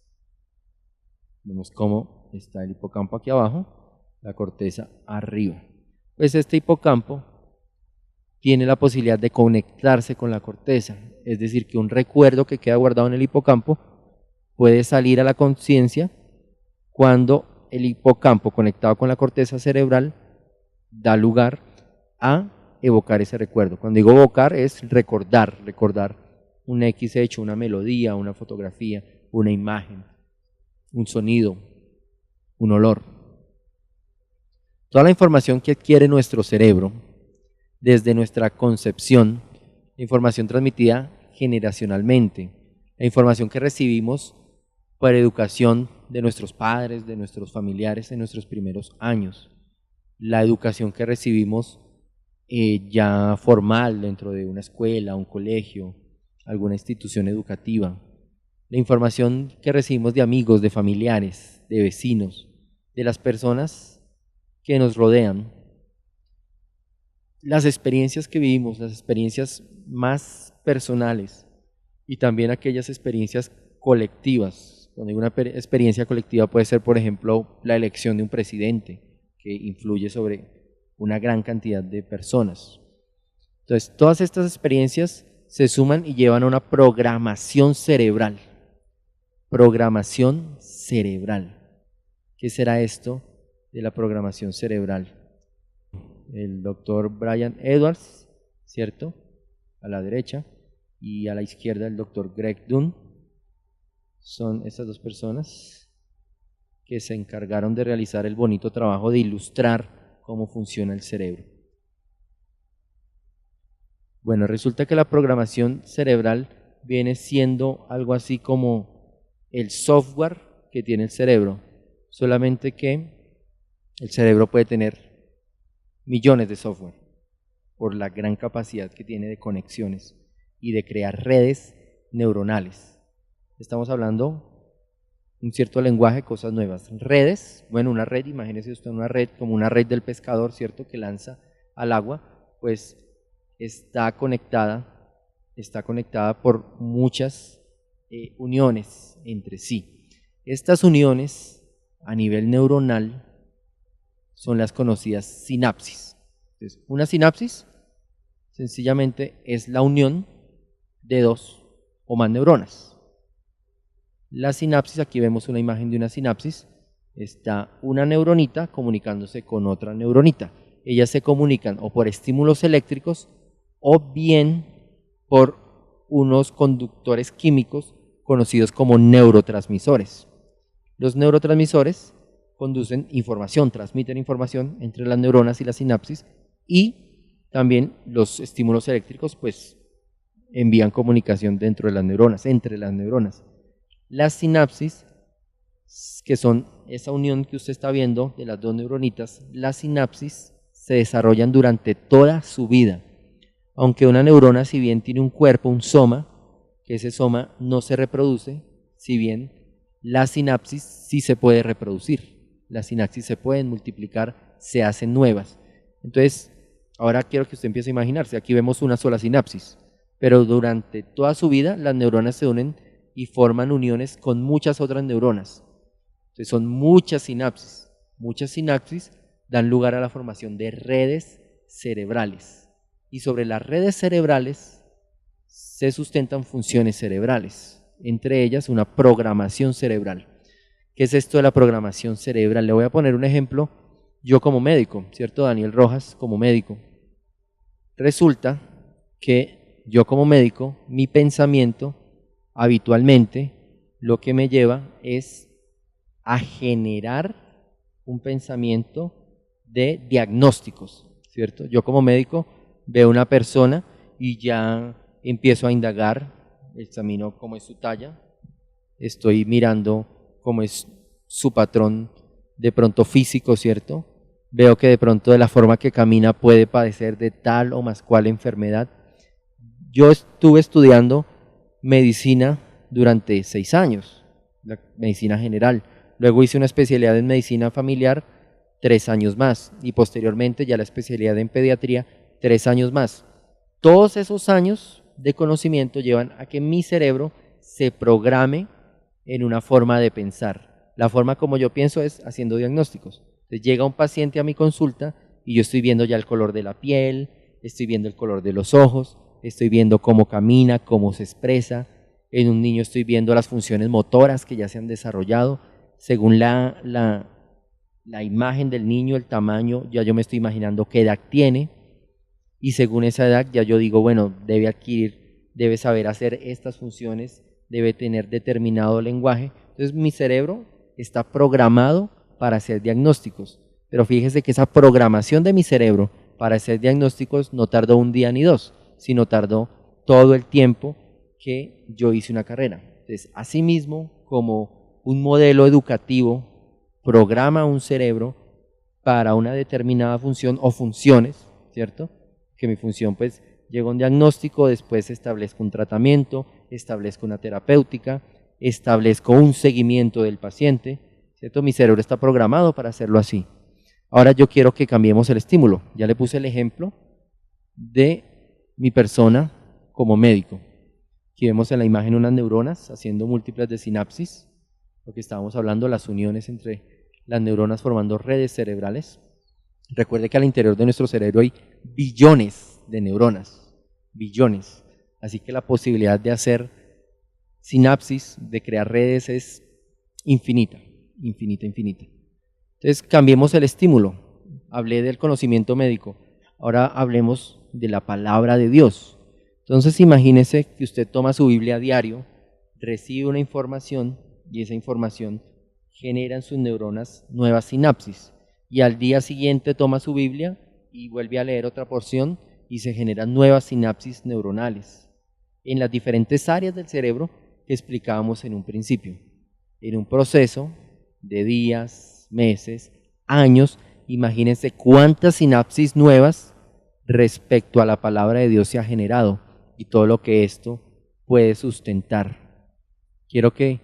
Vemos cómo está el hipocampo aquí abajo, la corteza arriba. Pues este hipocampo tiene la posibilidad de conectarse con la corteza, es decir, que un recuerdo que queda guardado en el hipocampo puede salir a la conciencia cuando el hipocampo conectado con la corteza cerebral da lugar a evocar ese recuerdo. Cuando digo evocar es recordar un X hecho, una melodía, una fotografía, una imagen, un sonido, un olor. Toda la información que adquiere nuestro cerebro desde nuestra concepción, la información transmitida generacionalmente, la información que recibimos por educación de nuestros padres, de nuestros familiares en nuestros primeros años, la educación que recibimos ya formal dentro de una escuela, un colegio, alguna institución educativa, la información que recibimos de amigos, de familiares, de vecinos, de las personas que nos rodean, las experiencias que vivimos, las experiencias más personales y también aquellas experiencias colectivas. Cuando hay una experiencia colectiva puede ser, por ejemplo, la elección de un presidente que influye sobre una gran cantidad de personas. Entonces, todas estas experiencias se suman y llevan a una programación cerebral. Programación cerebral. ¿Qué será esto de la programación cerebral? El doctor Brian Edwards, ¿cierto? A la derecha, y a la izquierda el doctor Greg Dunn. Son estas dos personas que se encargaron de realizar el bonito trabajo de ilustrar cómo funciona el cerebro. Bueno, resulta que la programación cerebral viene siendo algo así como el software que tiene el cerebro, solamente que el cerebro puede tener millones de software por la gran capacidad que tiene de conexiones y de crear redes neuronales. Estamos hablando un cierto lenguaje, cosas nuevas. Redes, bueno, una red, imagínese usted una red como una red del pescador, ¿cierto?, que lanza al agua, pues está conectada por muchas uniones entre sí. Estas uniones a nivel neuronal son las conocidas sinapsis. Entonces, una sinapsis sencillamente es la unión de dos o más neuronas. La sinapsis, aquí vemos una imagen de una sinapsis, está una neuronita comunicándose con otra neuronita. Ellas se comunican o por estímulos eléctricos o bien por unos conductores químicos conocidos como neurotransmisores. Los neurotransmisores conducen información, transmiten información entre las neuronas y la sinapsis, y también los estímulos eléctricos pues envían comunicación dentro de las neuronas, entre las neuronas. Las sinapsis, que son esa unión que usted está viendo de las dos neuronitas, las sinapsis se desarrollan durante toda su vida. Aunque una neurona, si bien tiene un cuerpo, un soma, que ese soma no se reproduce, si bien la sinapsis sí se puede reproducir, las sinapsis se pueden multiplicar, se hacen nuevas. Entonces, ahora quiero que usted empiece a imaginarse, aquí vemos una sola sinapsis, pero durante toda su vida las neuronas se unen y forman uniones con muchas otras neuronas. Entonces son muchas sinapsis dan lugar a la formación de redes cerebrales. Y sobre las redes cerebrales se sustentan funciones cerebrales, entre ellas una programación cerebral. ¿Qué es esto de la programación cerebral? Le voy a poner un ejemplo, yo como médico, ¿cierto? Daniel Rojas como médico. Resulta que yo como médico, mi pensamiento habitualmente lo que me lleva es a generar un pensamiento de diagnósticos, ¿cierto? Yo como médico veo una persona y ya empiezo a indagar, examino cómo es su talla, estoy mirando cómo es su patrón de pronto físico, ¿cierto? Veo que de pronto de la forma que camina puede padecer de tal o más cual enfermedad. Yo estuve estudiando medicina durante 6 años, la medicina general. Luego hice una especialidad en medicina familiar, 3 años más, y posteriormente ya la especialidad en pediatría, 3 años más. Todos esos años de conocimiento llevan a que mi cerebro se programe en una forma de pensar. La forma como yo pienso es haciendo diagnósticos. Entonces llega un paciente a mi consulta y yo estoy viendo ya el color de la piel, estoy viendo el color de los ojos, estoy viendo cómo camina, cómo se expresa. En un niño estoy viendo las funciones motoras que ya se han desarrollado. Según la imagen del niño, el tamaño, ya yo me estoy imaginando qué edad tiene. Y según esa edad ya yo digo, bueno, debe adquirir debe saber hacer estas funciones, debe tener determinado lenguaje. Entonces mi cerebro está programado para hacer diagnósticos, pero fíjese que esa programación de mi cerebro para hacer diagnósticos no tardó un día ni dos, sino tardó todo el tiempo que yo hice una carrera. Entonces, asimismo, como un modelo educativo programa un cerebro para una determinada función o funciones, ¿cierto? Que mi función pues llega a un diagnóstico, después establezco un tratamiento, establezco una terapéutica, establezco un seguimiento del paciente, ¿cierto? Mi cerebro está programado para hacerlo así. Ahora yo quiero que cambiemos el estímulo. Ya le puse el ejemplo de mi persona como médico. Aquí vemos en la imagen unas neuronas haciendo múltiples de sinapsis, lo que estábamos hablando, las uniones entre las neuronas formando redes cerebrales. Recuerde que al interior de nuestro cerebro hay billones de neuronas, billones. Así que la posibilidad de hacer sinapsis, de crear redes es infinita, infinita, infinita. Entonces cambiemos el estímulo. Hablé del conocimiento médico, ahora hablemos de la palabra de Dios. Entonces imagínese que usted toma su Biblia a diario, recibe una información y esa información genera en sus neuronas nuevas sinapsis. Y al día siguiente toma su Biblia y vuelve a leer otra porción y se generan nuevas sinapsis neuronales en las diferentes áreas del cerebro que explicábamos en un principio. En un proceso de días, meses, años, imagínense cuántas sinapsis nuevas respecto a la palabra de Dios se ha generado y todo lo que esto puede sustentar. Quiero que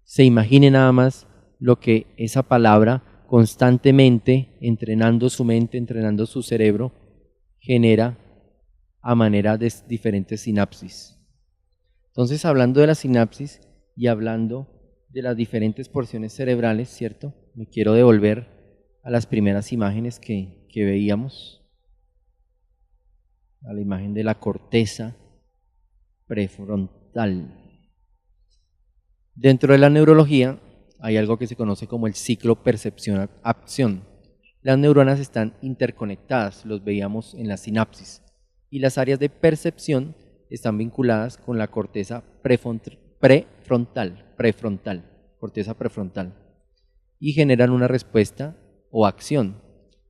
se imagine nada más lo que esa palabra constantemente, entrenando su mente, entrenando su cerebro, genera a manera de diferentes sinapsis. Entonces, hablando de la sinapsis y hablando de las diferentes porciones cerebrales, ¿cierto? Me quiero devolver a las primeras imágenes que veíamos, a la imagen de la corteza prefrontal. Dentro de la neurología hay algo que se conoce como el ciclo percepción-acción. Las neuronas están interconectadas, los veíamos en la sinapsis, y las áreas de percepción están vinculadas con la corteza corteza prefrontal, y generan una respuesta o acción.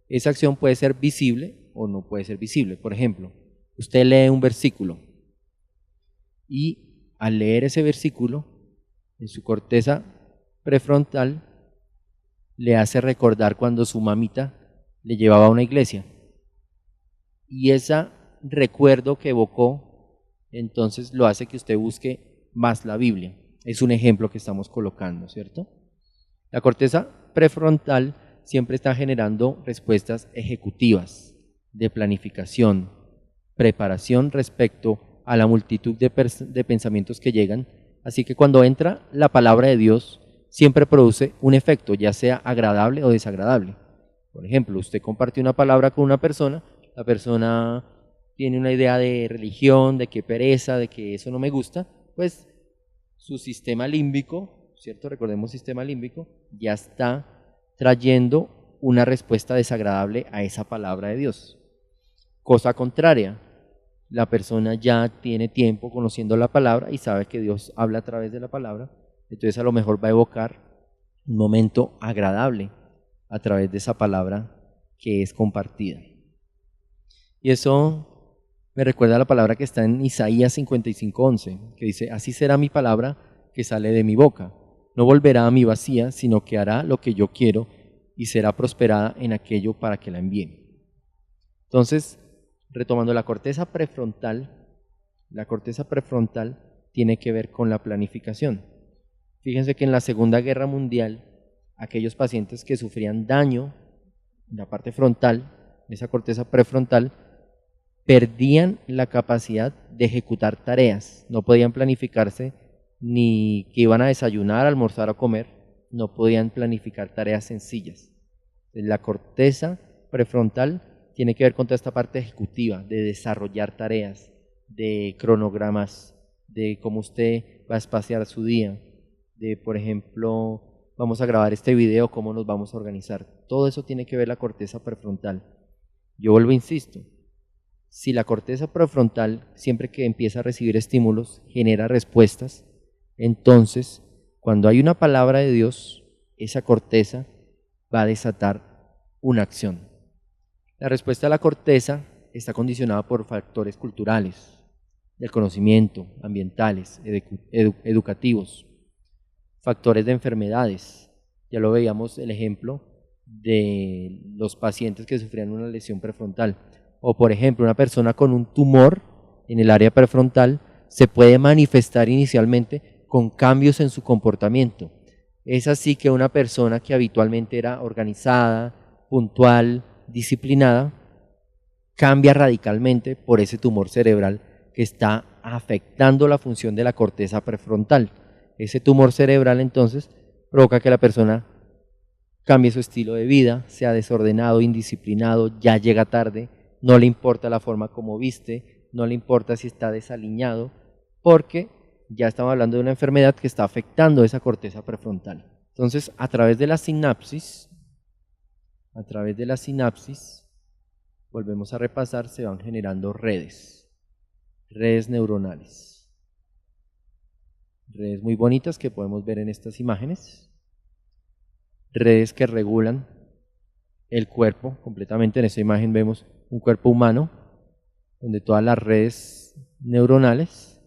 Esa acción puede ser visible o no puede ser visible. Por ejemplo, usted lee un versículo y al leer ese versículo, en su corteza prefrontal le hace recordar cuando su mamita le llevaba a una iglesia. Y ese recuerdo que evocó, entonces lo hace que usted busque más la Biblia. Es un ejemplo que estamos colocando, ¿cierto? La corteza prefrontal siempre está generando respuestas ejecutivas, de planificación, preparación respecto a la multitud de pensamientos que llegan. Así que cuando entra la palabra de Dios, siempre produce un efecto, ya sea agradable o desagradable. Por ejemplo, usted compartió una palabra con una persona, la persona tiene una idea de religión, de que pereza, de que eso no me gusta, pues su sistema límbico, ¿cierto? Recordemos sistema límbico, ya está trayendo una respuesta desagradable a esa palabra de Dios. Cosa contraria, la persona ya tiene tiempo conociendo la palabra y sabe que Dios habla a través de la palabra, entonces a lo mejor va a evocar un momento agradable a través de esa palabra que es compartida. Y eso me recuerda a la palabra que está en Isaías 55:11, que dice: así será mi palabra que sale de mi boca, no volverá a mí vacía, sino que hará lo que yo quiero y será prosperada en aquello para que la envíe. Entonces, retomando la corteza prefrontal tiene que ver con la planificación. Fíjense que en la Segunda Guerra Mundial, aquellos pacientes que sufrían daño en la parte frontal, en esa corteza prefrontal, perdían la capacidad de ejecutar tareas, no podían planificarse ni que iban a desayunar, almorzar o comer, no podían planificar tareas sencillas. La corteza prefrontal tiene que ver con toda esta parte ejecutiva, de desarrollar tareas, de cronogramas, de cómo usted va a espaciar su día, de, por ejemplo, vamos a grabar este video, cómo nos vamos a organizar. Todo eso tiene que ver la corteza prefrontal. Yo vuelvo, insisto, si la corteza prefrontal, siempre que empieza a recibir estímulos, genera respuestas, entonces, cuando hay una palabra de Dios, esa corteza va a desatar una acción. La respuesta a la corteza está condicionada por factores culturales, del conocimiento, ambientales, educativos, factores de enfermedades. Ya lo veíamos el ejemplo de los pacientes que sufrían una lesión prefrontal. O por ejemplo, una persona con un tumor en el área prefrontal se puede manifestar inicialmente con cambios en su comportamiento. Es así que una persona que habitualmente era organizada, puntual, disciplinada, cambia radicalmente por ese tumor cerebral que está afectando la función de la corteza prefrontal. Ese tumor cerebral entonces provoca que la persona cambie su estilo de vida, sea desordenado, indisciplinado, ya llega tarde, no le importa la forma como viste, no le importa si está desaliñado, porque ya estamos hablando de una enfermedad que está afectando esa corteza prefrontal. Entonces, a través de la sinapsis, volvemos a repasar, se van generando redes neuronales. Redes muy bonitas que podemos ver en estas imágenes. Redes que regulan el cuerpo completamente. En esta imagen vemos un cuerpo humano donde todas las redes neuronales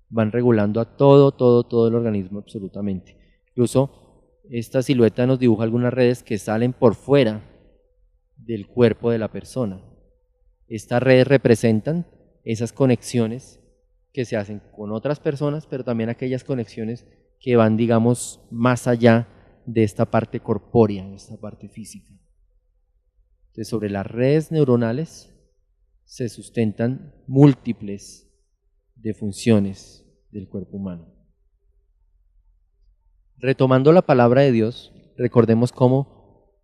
van regulando a todo el organismo absolutamente. Incluso esta silueta nos dibuja algunas redes que salen por fuera del cuerpo de la persona. Estas redes representan esas conexiones que se hacen con otras personas, pero también aquellas conexiones que van, digamos, más allá de esta parte corpórea, de esta parte física. Entonces, sobre las redes neuronales se sustentan múltiples de funciones del cuerpo humano. Retomando la palabra de Dios, recordemos cómo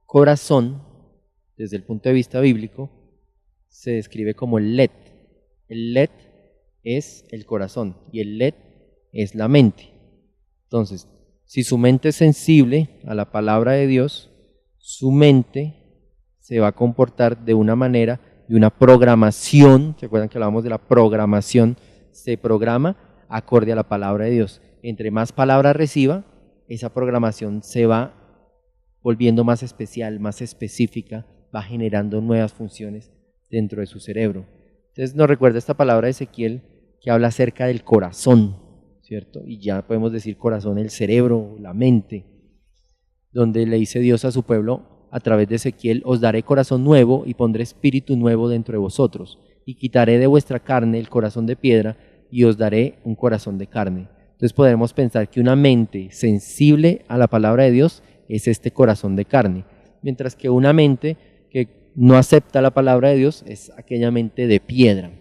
corazón, desde el punto de vista bíblico, se describe como el let. El let es el corazón y el let es la mente. Entonces, si su mente es sensible a la palabra de Dios, su mente se va a comportar de una manera, de una programación. ¿Se acuerdan que hablábamos de la programación? Se programa acorde a la palabra de Dios. Entre más palabras reciba, esa programación se va volviendo más especial, más específica, va generando nuevas funciones dentro de su cerebro. Entonces nos recuerda esta palabra de Ezequiel que habla acerca del corazón, ¿cierto? Y ya podemos decir corazón, el cerebro, la mente, donde le dice Dios a su pueblo a través de Ezequiel: os daré corazón nuevo y pondré espíritu nuevo dentro de vosotros, y quitaré de vuestra carne el corazón de piedra y os daré un corazón de carne. Entonces podemos pensar que una mente sensible a la palabra de Dios es este corazón de carne, mientras que una mente que no acepta la palabra de Dios es aquella mente de piedra.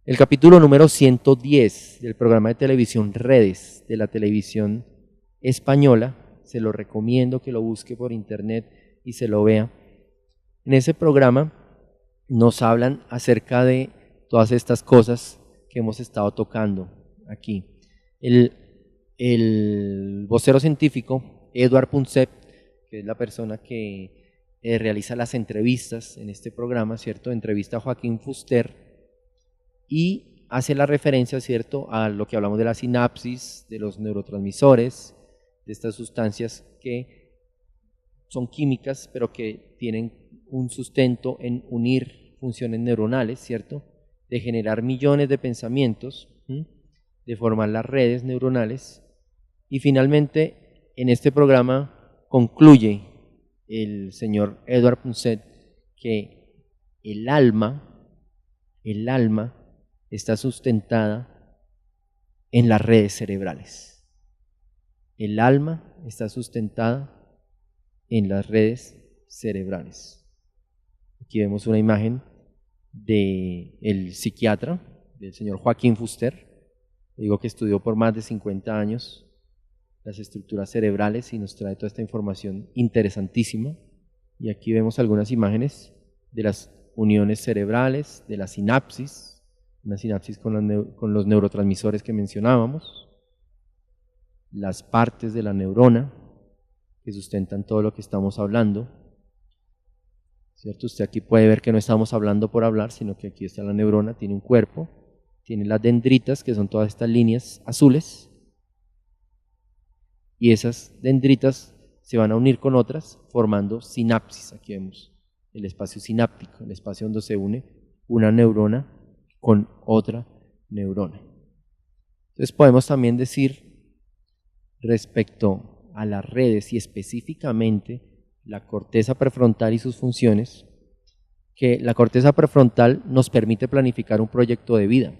El capítulo número 110 del programa de televisión Redes de la televisión española, se lo recomiendo que lo busque por internet y se lo vea. En ese programa nos hablan acerca de todas estas cosas que hemos estado tocando aquí. El vocero científico Edward Punset, que es la persona que realiza las entrevistas en este programa, ¿cierto? Entrevista a Joaquín Fuster y hace la referencia, ¿cierto?, a lo que hablamos de la sinapsis, de los neurotransmisores, de estas sustancias que son químicas, pero que tienen un sustento en unir funciones neuronales, ¿cierto?, de generar millones de pensamientos, de formar las redes neuronales. Y finalmente, en este programa concluye el señor Edward Punset que el alma está sustentada en las redes cerebrales. El alma está sustentada en las redes cerebrales. Aquí vemos una imagen del psiquiatra, del señor Joaquín Fuster. Digo que estudió por más de 50 años las estructuras cerebrales y nos trae toda esta información interesantísima. Y aquí vemos algunas imágenes de las uniones cerebrales, de la sinapsis, una sinapsis con los neurotransmisores que mencionábamos, las partes de la neurona que sustentan todo lo que estamos hablando. ¿cierto? Usted aquí puede ver que no estamos hablando por hablar, sino que aquí está la neurona, tiene un cuerpo, tiene las dendritas, que son todas estas líneas azules, y esas dendritas se van a unir con otras formando sinapsis. Aquí vemos el espacio sináptico, el espacio donde se une una neurona con otra neurona. Entonces podemos también decir respecto a las redes y específicamente la corteza prefrontal y sus funciones, que la corteza prefrontal nos permite planificar un proyecto de vida,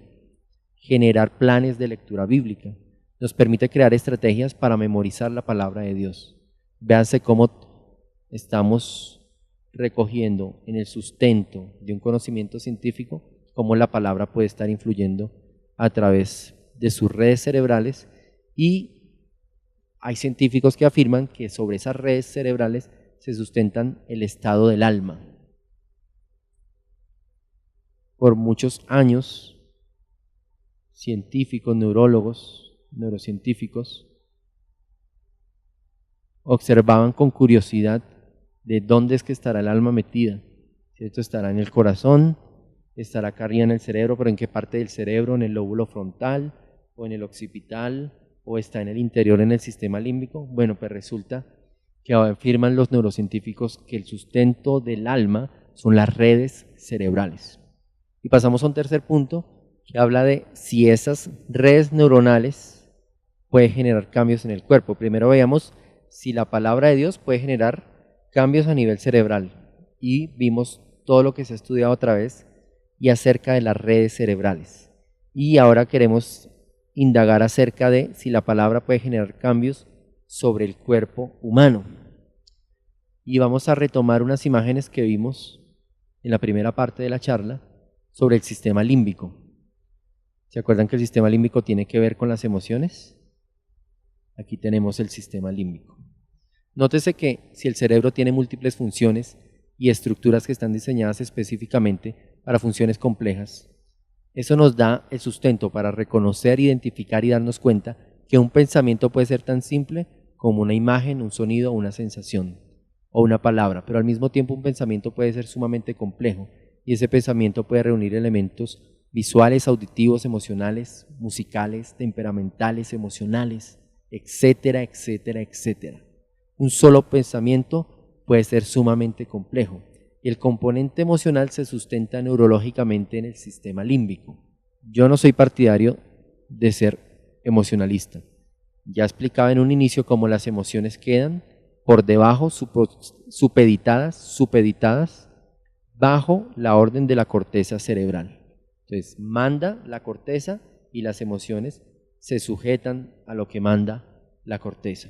generar planes de lectura bíblica, nos permite crear estrategias para memorizar la palabra de Dios. Véanse cómo estamos recogiendo en el sustento de un conocimiento científico, cómo la palabra puede estar influyendo a través de sus redes cerebrales, y hay científicos que afirman que sobre esas redes cerebrales se sustentan el estado del alma. Por muchos años, científicos, neurólogos, neurocientíficos, observaban con curiosidad de dónde es que estará el alma metida, ¿cierto? Estará en el corazón, estará acá arriba en el cerebro, pero ¿en qué parte del cerebro? ¿En el lóbulo frontal o en el occipital o está en el interior en el sistema límbico? Bueno, pues resulta que afirman los neurocientíficos que el sustento del alma son las redes cerebrales. Y pasamos a un tercer punto que habla de si esas redes neuronales pueden generar cambios en el cuerpo. Primero veamos si la palabra de Dios puede generar cambios a nivel cerebral, y vimos todo lo que se ha estudiado otra vez y acerca de las redes cerebrales. Y ahora queremos indagar acerca de si la palabra puede generar cambios sobre el cuerpo humano. Y vamos a retomar unas imágenes que vimos en la primera parte de la charla sobre el sistema límbico. ¿Se acuerdan que el sistema límbico tiene que ver con las emociones? Aquí tenemos el sistema límbico. Nótese que si el cerebro tiene múltiples funciones y estructuras que están diseñadas específicamente para funciones complejas, eso nos da el sustento para reconocer, identificar y darnos cuenta que un pensamiento puede ser tan simple como una imagen, un sonido, una sensación o una palabra, pero al mismo tiempo un pensamiento puede ser sumamente complejo, y ese pensamiento puede reunir elementos visuales, auditivos, emocionales, musicales, temperamentales, emocionales, etcétera, etcétera, etcétera. Un solo pensamiento puede ser sumamente complejo. Y el componente emocional se sustenta neurológicamente en el sistema límbico. Yo no soy partidario de ser emocionalista. Ya explicaba en un inicio cómo las emociones quedan por debajo, supeditadas bajo la orden de la corteza cerebral. Entonces, manda la corteza y las emociones se sujetan a lo que manda la corteza.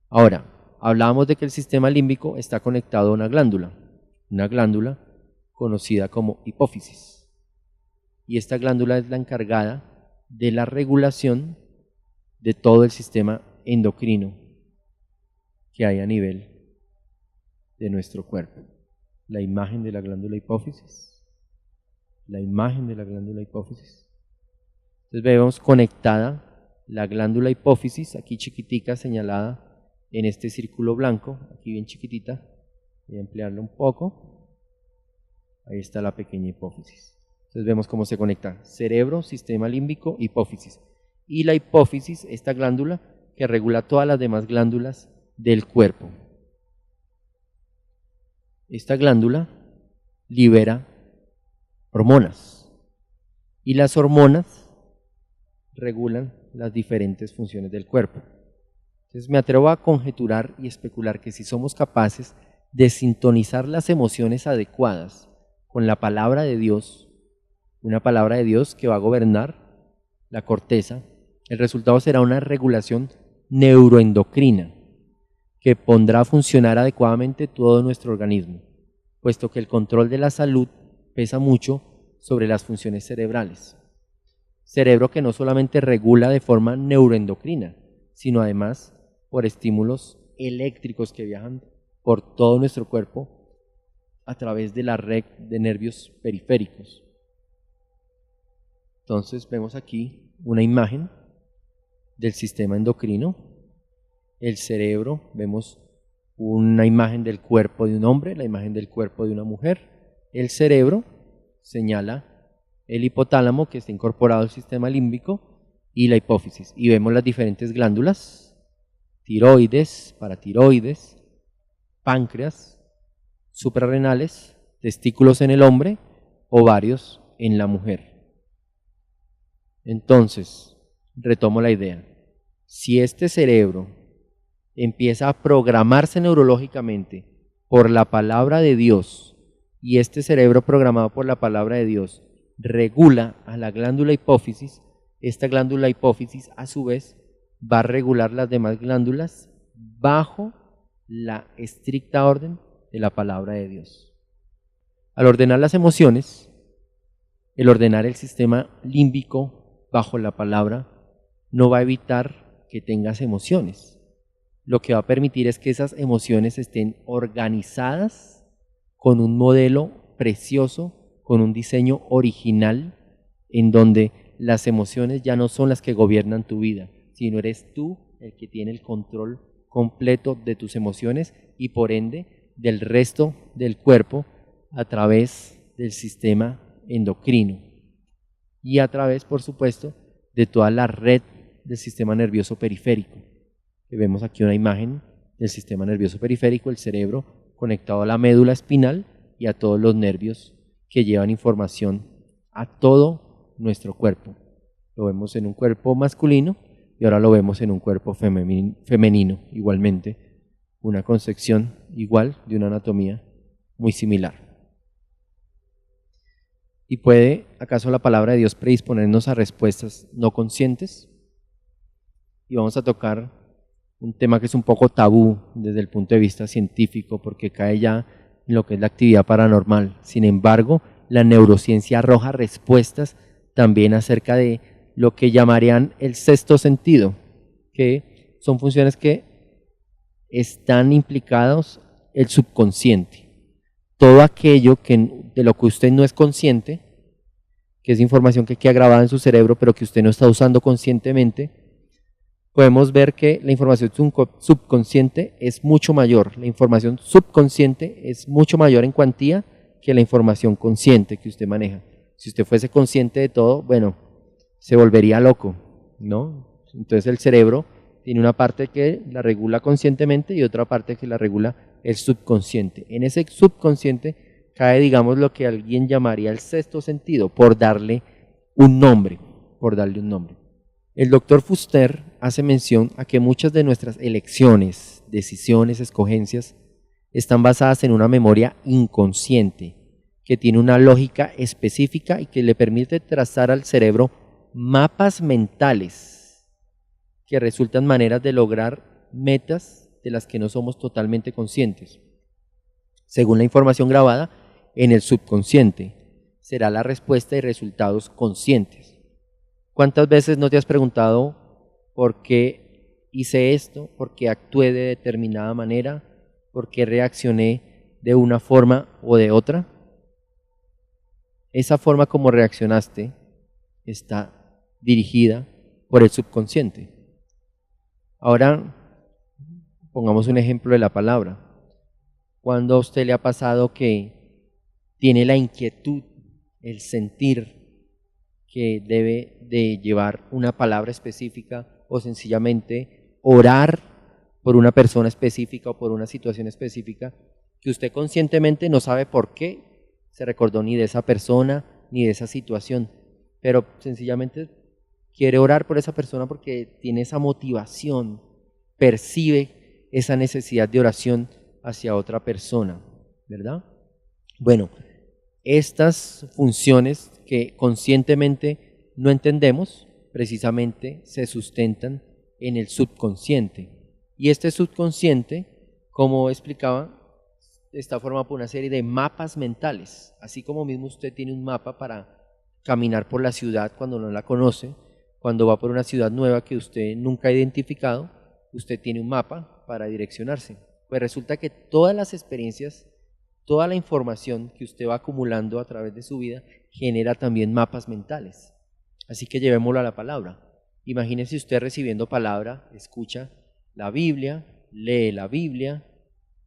Ahora, hablábamos de que el sistema límbico está conectado a una glándula conocida como hipófisis. Y esta glándula es la encargada de la regulación de todo el sistema endocrino que hay a nivel de nuestro cuerpo. La imagen de la glándula hipófisis. La imagen de la glándula hipófisis. Entonces vemos conectada la glándula hipófisis, aquí chiquitica, señalada en este círculo blanco, aquí bien chiquitita. Voy a ampliarlo un poco. Ahí está la pequeña hipófisis. Entonces vemos cómo se conecta cerebro, sistema límbico, hipófisis. Y la hipófisis, esta glándula que regula todas las demás glándulas del cuerpo. Esta glándula libera hormonas, y las hormonas regulan las diferentes funciones del cuerpo. Entonces me atrevo a conjeturar y especular que si somos capaces de sintonizar las emociones adecuadas con la palabra de Dios, una palabra de Dios que va a gobernar la corteza, el resultado será una regulación neuroendocrina que pondrá a funcionar adecuadamente todo nuestro organismo, puesto que el control de la salud pesa mucho sobre las funciones cerebrales. Cerebro que no solamente regula de forma neuroendocrina, sino además por estímulos eléctricos que viajan por todo nuestro cuerpo a través de la red de nervios periféricos. Entonces vemos aquí una imagen del sistema endocrino, el cerebro, vemos una imagen del cuerpo de un hombre, la imagen del cuerpo de una mujer. El cerebro señala el hipotálamo, que está incorporado al sistema límbico, y la hipófisis. Y vemos las diferentes glándulas: tiroides, paratiroides, páncreas, suprarrenales, testículos en el hombre, ovarios en la mujer. Entonces, retomo la idea. Si este cerebro empieza a programarse neurológicamente por la palabra de Dios, y este cerebro programado por la palabra de Dios regula a la glándula hipófisis, esta glándula hipófisis a su vez va a regular las demás glándulas bajo la estricta orden de la palabra de Dios. Al ordenar las emociones, el ordenar el sistema límbico bajo la palabra no va a evitar que tengas emociones. Lo que va a permitir es que esas emociones estén organizadas con un modelo precioso, con un diseño original, en donde las emociones ya no son las que gobiernan tu vida, sino eres tú el que tiene el control completo de tus emociones y por ende del resto del cuerpo a través del sistema endocrino y a través, por supuesto, de toda la red del sistema nervioso periférico. Vemos aquí una imagen del sistema nervioso periférico, el cerebro conectado a la médula espinal y a todos los nervios que llevan información a todo nuestro cuerpo. Lo vemos en un cuerpo masculino y ahora lo vemos en un cuerpo femenino igualmente, una concepción igual de una anatomía muy similar. ¿Y puede acaso la palabra de Dios predisponernos a respuestas no conscientes? Y vamos a tocar un tema que es un poco tabú desde el punto de vista científico porque cae ya en lo que es la actividad paranormal. Sin embargo, la neurociencia arroja respuestas también acerca de lo que llamarían el sexto sentido, que son funciones que están implicados el subconsciente. Todo aquello de lo que usted no es consciente, que es información que queda grabada en su cerebro pero que usted no está usando conscientemente, podemos ver que la información subconsciente es mucho mayor. La información subconsciente es mucho mayor en cuantía que la información consciente que usted maneja. Si usted fuese consciente de todo, bueno, se volvería loco, ¿no? Entonces el cerebro tiene una parte que la regula conscientemente y otra parte que la regula el subconsciente. En ese subconsciente cae, digamos, lo que alguien llamaría el sexto sentido, por darle un nombre, El doctor Fuster hace mención a que muchas de nuestras elecciones, decisiones, escogencias, están basadas en una memoria inconsciente, que tiene una lógica específica y que le permite trazar al cerebro mapas mentales que resultan maneras de lograr metas de las que no somos totalmente conscientes. Según la información grabada en el subconsciente, será la respuesta y resultados conscientes. ¿Cuántas veces no te has preguntado por qué hice esto? ¿Por qué actué de determinada manera? ¿Por qué reaccioné de una forma o de otra? Esa forma como reaccionaste está dirigida por el subconsciente. Ahora, pongamos un ejemplo de la palabra. ¿Cuándo a usted le ha pasado que tiene la inquietud, el sentir que debe de llevar una palabra específica o sencillamente orar por una persona específica o por una situación específica que usted conscientemente no sabe por qué se recordó ni de esa persona ni de esa situación, pero sencillamente quiere orar por esa persona porque tiene esa motivación, percibe esa necesidad de oración hacia otra persona, ¿verdad? Bueno, estas funciones que conscientemente no entendemos, precisamente se sustentan en el subconsciente. Y este subconsciente, como explicaba, está formado por una serie de mapas mentales. Así como mismo usted tiene un mapa para caminar por la ciudad cuando no la conoce, cuando va por una ciudad nueva que usted nunca ha identificado, usted tiene un mapa para direccionarse. Pues resulta que todas las experiencias, toda la información que usted va acumulando a través de su vida genera también mapas mentales. Así que llevémoslo a la palabra. Imagínese usted recibiendo palabra, escucha la Biblia, lee la Biblia,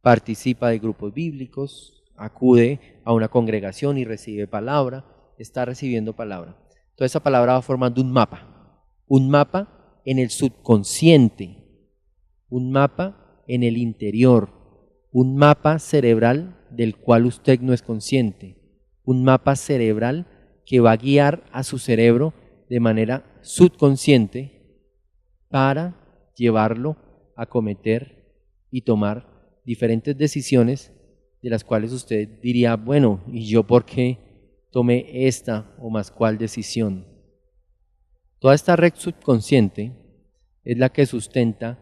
participa de grupos bíblicos, acude a una congregación y recibe palabra, está recibiendo palabra. Toda esa palabra va formando un mapa en el subconsciente, un mapa en el interior, un mapa cerebral del cual usted no es consciente, un mapa cerebral que va a guiar a su cerebro de manera subconsciente para llevarlo a cometer y tomar diferentes decisiones de las cuales usted diría, bueno, ¿y yo por qué tomé esta o más cual decisión? Toda esta red subconsciente es la que sustenta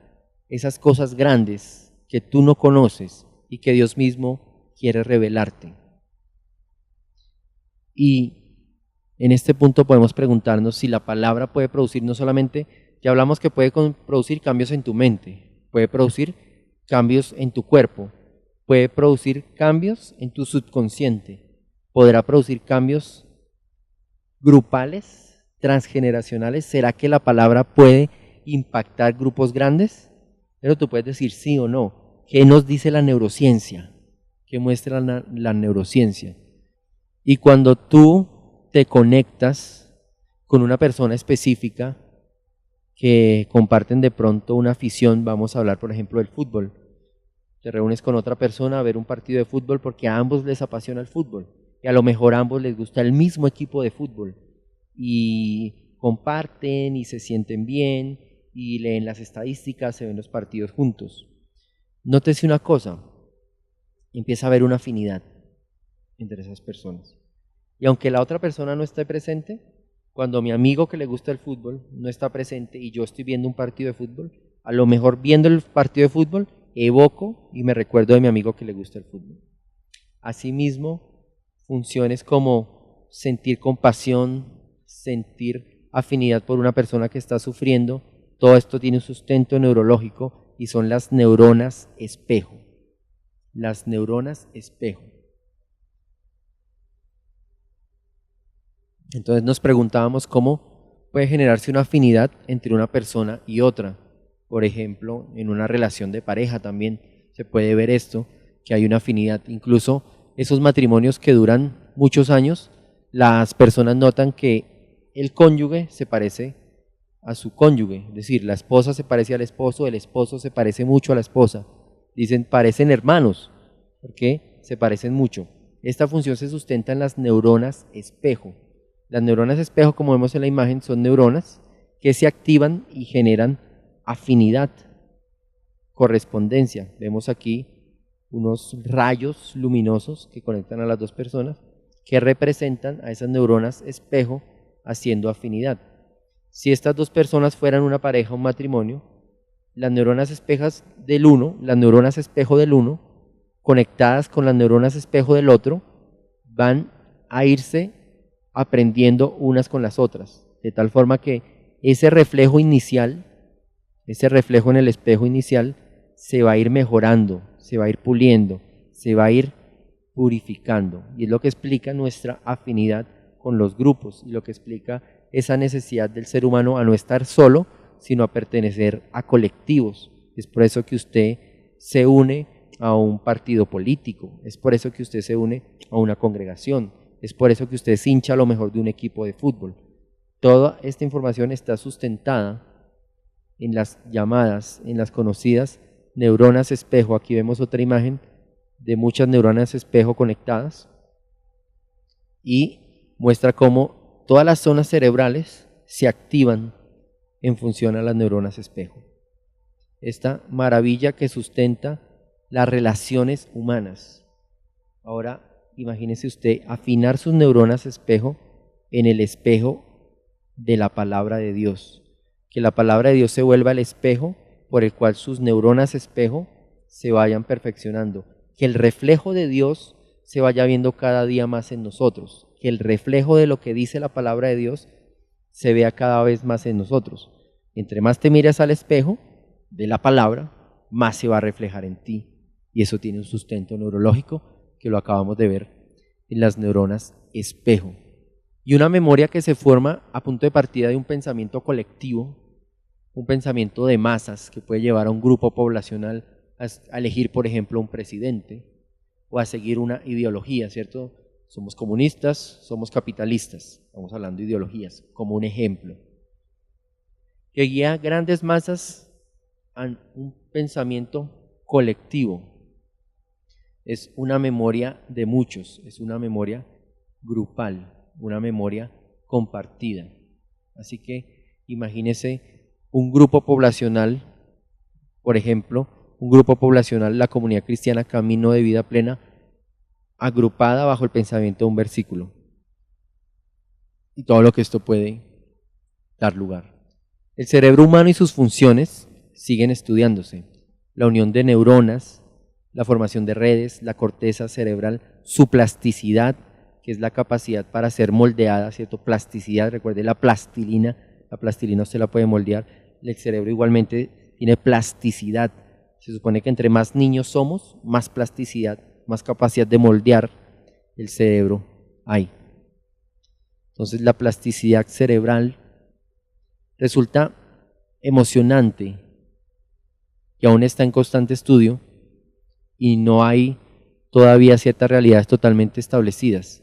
esas cosas grandes que tú no conoces y que Dios mismo quiere revelarte. Y en este punto podemos preguntarnos si la palabra puede producir no solamente, ya hablamos que puede producir cambios en tu mente, puede producir cambios en tu cuerpo, puede producir cambios en tu subconsciente, podrá producir cambios grupales, transgeneracionales. ¿Será que la palabra puede impactar grupos grandes? Pero tú puedes decir sí o no. ¿Qué nos dice la neurociencia? ¿Qué muestra la neurociencia? Y cuando tú te conectas con una persona específica que comparten de pronto una afición, vamos a hablar por ejemplo del fútbol, te reúnes con otra persona a ver un partido de fútbol porque a ambos les apasiona el fútbol y a lo mejor a ambos les gusta el mismo equipo de fútbol y comparten y se sienten bien y leen las estadísticas, se ven los partidos juntos. Nótese una cosa, empieza a haber una afinidad entre esas personas. Y aunque la otra persona no esté presente, cuando mi amigo que le gusta el fútbol no está presente y yo estoy viendo un partido de fútbol, a lo mejor viendo el partido de fútbol evoco y me recuerdo de mi amigo que le gusta el fútbol. Asimismo, funciones como sentir compasión, sentir afinidad por una persona que está sufriendo, todo esto tiene un sustento neurológico y son las neuronas espejo. Las neuronas espejo. Entonces nos preguntábamos cómo puede generarse una afinidad entre una persona y otra. Por ejemplo, en una relación de pareja también se puede ver esto, que hay una afinidad. Incluso esos matrimonios que duran muchos años, las personas notan que el cónyuge se parece a su cónyuge, es decir, la esposa se parece al esposo, el esposo se parece mucho a la esposa. Dicen, parecen hermanos, porque se parecen mucho. Esta función se sustenta en las neuronas espejo. Las neuronas espejo, como vemos en la imagen, son neuronas que se activan y generan afinidad, correspondencia. Vemos aquí unos rayos luminosos que conectan a las dos personas que representan a esas neuronas espejo haciendo afinidad. Si estas dos personas fueran una pareja, un matrimonio, las neuronas espejas del uno, las neuronas espejo del uno, conectadas con las neuronas espejo del otro, van a irse aprendiendo unas con las otras, de tal forma que ese reflejo inicial, ese reflejo en el espejo inicial, se va a ir mejorando, se va a ir puliendo, se va a ir purificando. Y es lo que explica nuestra afinidad con los grupos y lo que explica esa necesidad del ser humano a no estar solo, sino a pertenecer a colectivos. Es por eso que usted se une a un partido político, es por eso que usted se une a una congregación, es por eso que usted es hincha a lo mejor de un equipo de fútbol. Toda esta información está sustentada en las llamadas, en las conocidas neuronas espejo. Aquí vemos otra imagen de muchas neuronas espejo conectadas y muestra cómo todas las zonas cerebrales se activan en función a las neuronas espejo. Esta maravilla que sustenta las relaciones humanas. Ahora imagínese usted afinar sus neuronas espejo en el espejo de la palabra de Dios. Que la palabra de Dios se vuelva el espejo por el cual sus neuronas espejo se vayan perfeccionando. Que el reflejo de Dios se vaya viendo cada día más en nosotros. Que el reflejo de lo que dice la palabra de Dios se vea cada vez más en nosotros. Entre más te mires al espejo de la palabra, más se va a reflejar en ti. Y eso tiene un sustento neurológico que lo acabamos de ver en las neuronas espejo. Y una memoria que se forma a punto de partida de un pensamiento colectivo, un pensamiento de masas que puede llevar a un grupo poblacional a elegir, por ejemplo, un presidente o a seguir una ideología, ¿cierto? Somos comunistas, somos capitalistas, estamos hablando de ideologías, como un ejemplo, que guía grandes masas a un pensamiento colectivo. Es una memoria de muchos, es una memoria grupal, una memoria compartida. Así que imagínese un grupo poblacional, por ejemplo, un grupo poblacional, la comunidad cristiana Camino de Vida Plena, agrupada bajo el pensamiento de un versículo. Y todo lo que esto puede dar lugar. El cerebro humano y sus funciones siguen estudiándose. La unión de neuronas, la formación de redes, la corteza cerebral, su plasticidad, que es la capacidad para ser moldeada, ¿cierto? Plasticidad, recuerde la plastilina usted la puede moldear, el cerebro igualmente tiene plasticidad. Se supone que entre más niños somos, más plasticidad, más capacidad de moldear el cerebro hay. Entonces la plasticidad cerebral resulta emocionante, que aún está en constante estudio y no hay todavía ciertas realidades totalmente establecidas,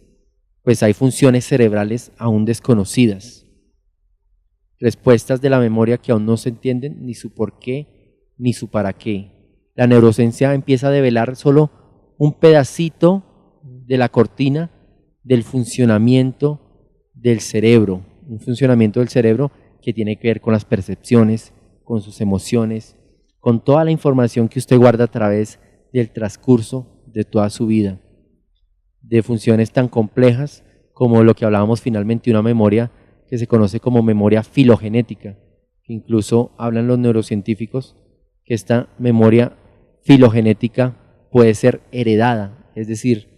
pues hay funciones cerebrales aún desconocidas, respuestas de la memoria que aún no se entienden, ni su por qué, ni su para qué. La neurociencia empieza a develar solo un pedacito de la cortina del funcionamiento del cerebro, un funcionamiento del cerebro que tiene que ver con las percepciones, con sus emociones, con toda la información que usted guarda a través del transcurso de toda su vida, de funciones tan complejas como lo que hablábamos finalmente, una memoria que se conoce como memoria filogenética, que incluso hablan los neurocientíficos que esta memoria filogenética puede ser heredada, es decir,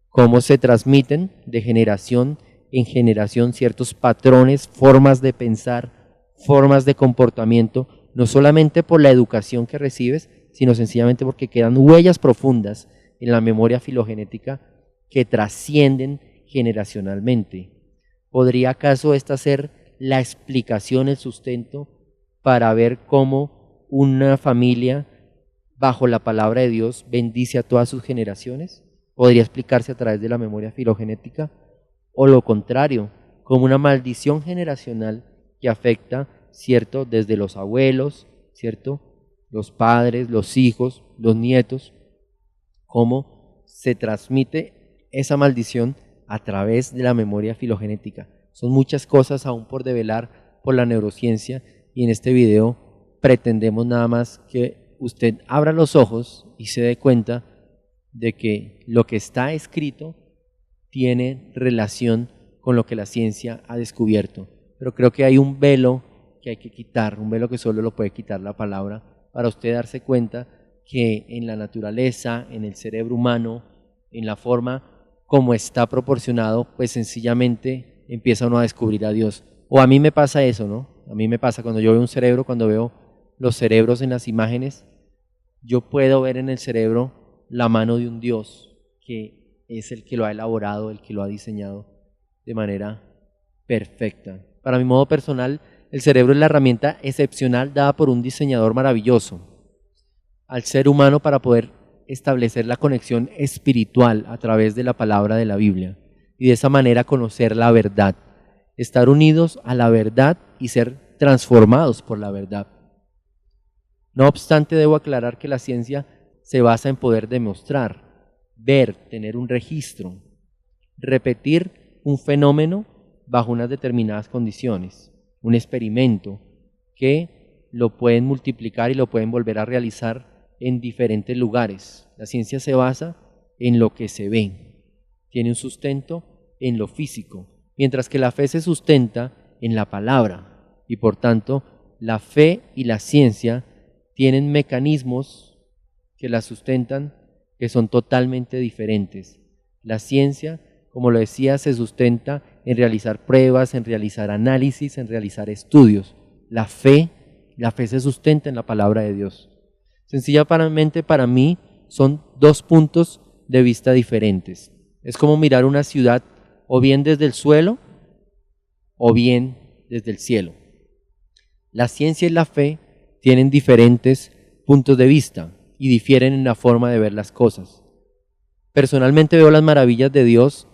cómo se transmiten de generación en generación ciertos patrones, formas de pensar, formas de comportamiento, no solamente por la educación que recibes, sino sencillamente porque quedan huellas profundas en la memoria filogenética que trascienden generacionalmente. ¿Podría acaso esta ser la explicación, el sustento para ver cómo una familia bajo la palabra de Dios bendice a todas sus generaciones? ¿Podría explicarse a través de la memoria filogenética? O lo contrario, como una maldición generacional que afecta, ¿cierto?, desde los abuelos, ¿cierto?, los padres, los hijos, los nietos, cómo se transmite esa maldición a través de la memoria filogenética. Son muchas cosas aún por develar por la neurociencia y en este video pretendemos nada más que usted abra los ojos y se dé cuenta de que lo que está escrito tiene relación con lo que la ciencia ha descubierto. Pero creo que hay un velo que hay que quitar, un velo que solo lo puede quitar la palabra, para usted darse cuenta que en la naturaleza, en el cerebro humano, en la forma como está proporcionado, pues sencillamente empieza uno a descubrir a Dios. O a mí me pasa eso, ¿no? A mí me pasa cuando yo veo un cerebro, cuando veo los cerebros en las imágenes, yo puedo ver en el cerebro la mano de un Dios que es el que lo ha elaborado, el que lo ha diseñado de manera perfecta. Para mi modo personal, el cerebro es la herramienta excepcional dada por un diseñador maravilloso al ser humano para poder establecer la conexión espiritual a través de la palabra de la Biblia y de esa manera conocer la verdad, estar unidos a la verdad y ser transformados por la verdad. No obstante, debo aclarar que la ciencia se basa en poder demostrar, ver, tener un registro, repetir un fenómeno bajo unas determinadas condiciones, un experimento que lo pueden multiplicar y lo pueden volver a realizar en diferentes lugares. La ciencia se basa en lo que se ve, tiene un sustento en lo físico, mientras que la fe se sustenta en la palabra y por tanto la fe y la ciencia tienen mecanismos que la sustentan que son totalmente diferentes. La ciencia, como lo decía, se sustenta en realizar pruebas, en realizar análisis, en realizar estudios. La fe se sustenta en la palabra de Dios. Sencillamente para mí son dos puntos de vista diferentes. Es como mirar una ciudad o bien desde el suelo o bien desde el cielo. La ciencia y la fe tienen diferentes puntos de vista. y difieren en la forma de ver las cosas. Personalmente veo las maravillas de Dios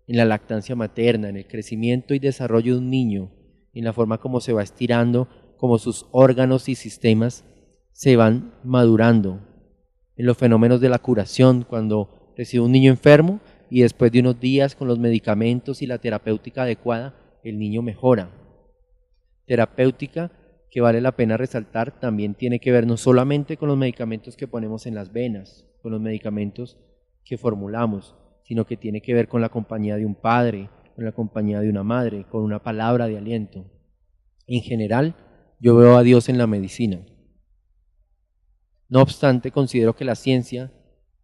en la lactancia materna, en el crecimiento y desarrollo de un niño, en la forma como se va estirando, como sus órganos y sistemas se van madurando, en los fenómenos de la curación, cuando recibe un niño enfermo y después de unos días con los medicamentos y la terapéutica adecuada, el niño mejora. Terapéutica que vale la pena resaltar también tiene que ver no solamente con los medicamentos que ponemos en las venas, con los medicamentos que formulamos, sino que tiene que ver con la compañía de un padre, con la compañía de una madre, con una palabra de aliento. En general, yo veo a Dios en la medicina. No obstante, considero que la ciencia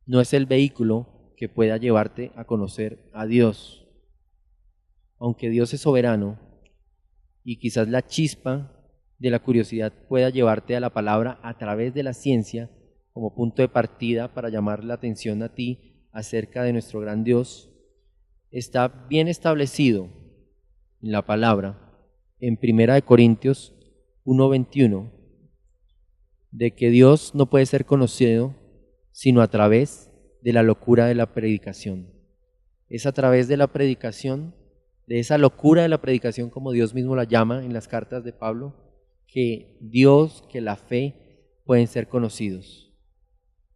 no es el vehículo que pueda llevarte a conocer a Dios. Aunque Dios es soberano y quizás la chispa de la curiosidad pueda llevarte a la palabra a través de la ciencia como punto de partida para llamar la atención a ti acerca de nuestro gran Dios, está bien establecido en la palabra, en 1 Corintios 1:21, de que Dios no puede ser conocido sino a través de la locura de la predicación. Es a través de la predicación, de esa locura de la predicación, como Dios mismo la llama en las cartas de Pablo, que Dios, que la fe pueden ser conocidos.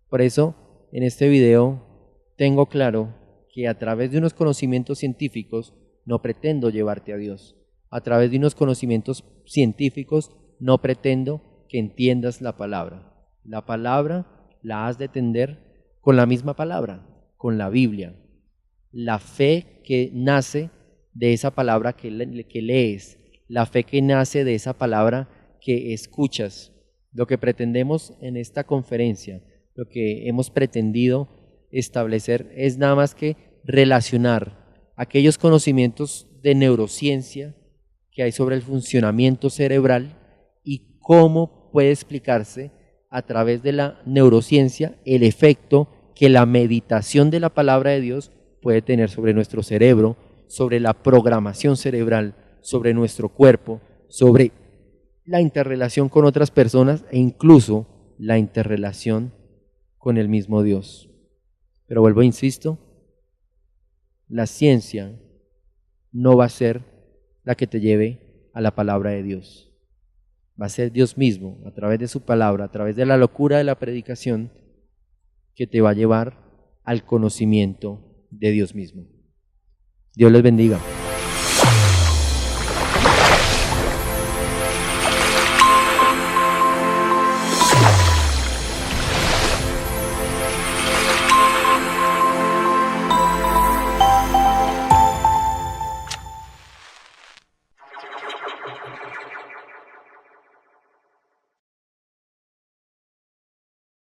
Por eso, en este video tengo claro que a través de unos conocimientos científicos no pretendo llevarte a Dios. A través de unos conocimientos científicos no pretendo que entiendas la palabra. La palabra la has de entender con la misma palabra, con la Biblia. La fe que nace de esa palabra que lees, la fe que nace de esa palabra que escuchas. Lo que pretendemos en esta conferencia, lo que hemos pretendido establecer es nada más que relacionar aquellos conocimientos de neurociencia que hay sobre el funcionamiento cerebral y cómo puede explicarse a través de la neurociencia el efecto que la meditación de la palabra de Dios puede tener sobre nuestro cerebro, sobre la programación cerebral, sobre nuestro cuerpo, sobre la interrelación con otras personas e incluso la interrelación con el mismo Dios. Pero vuelvo e insisto, la ciencia no va a ser la que te lleve a la palabra de Dios. Va a ser Dios mismo, a través de su palabra, a través de la locura de la predicación, que te va a llevar al conocimiento de Dios mismo. Dios les bendiga.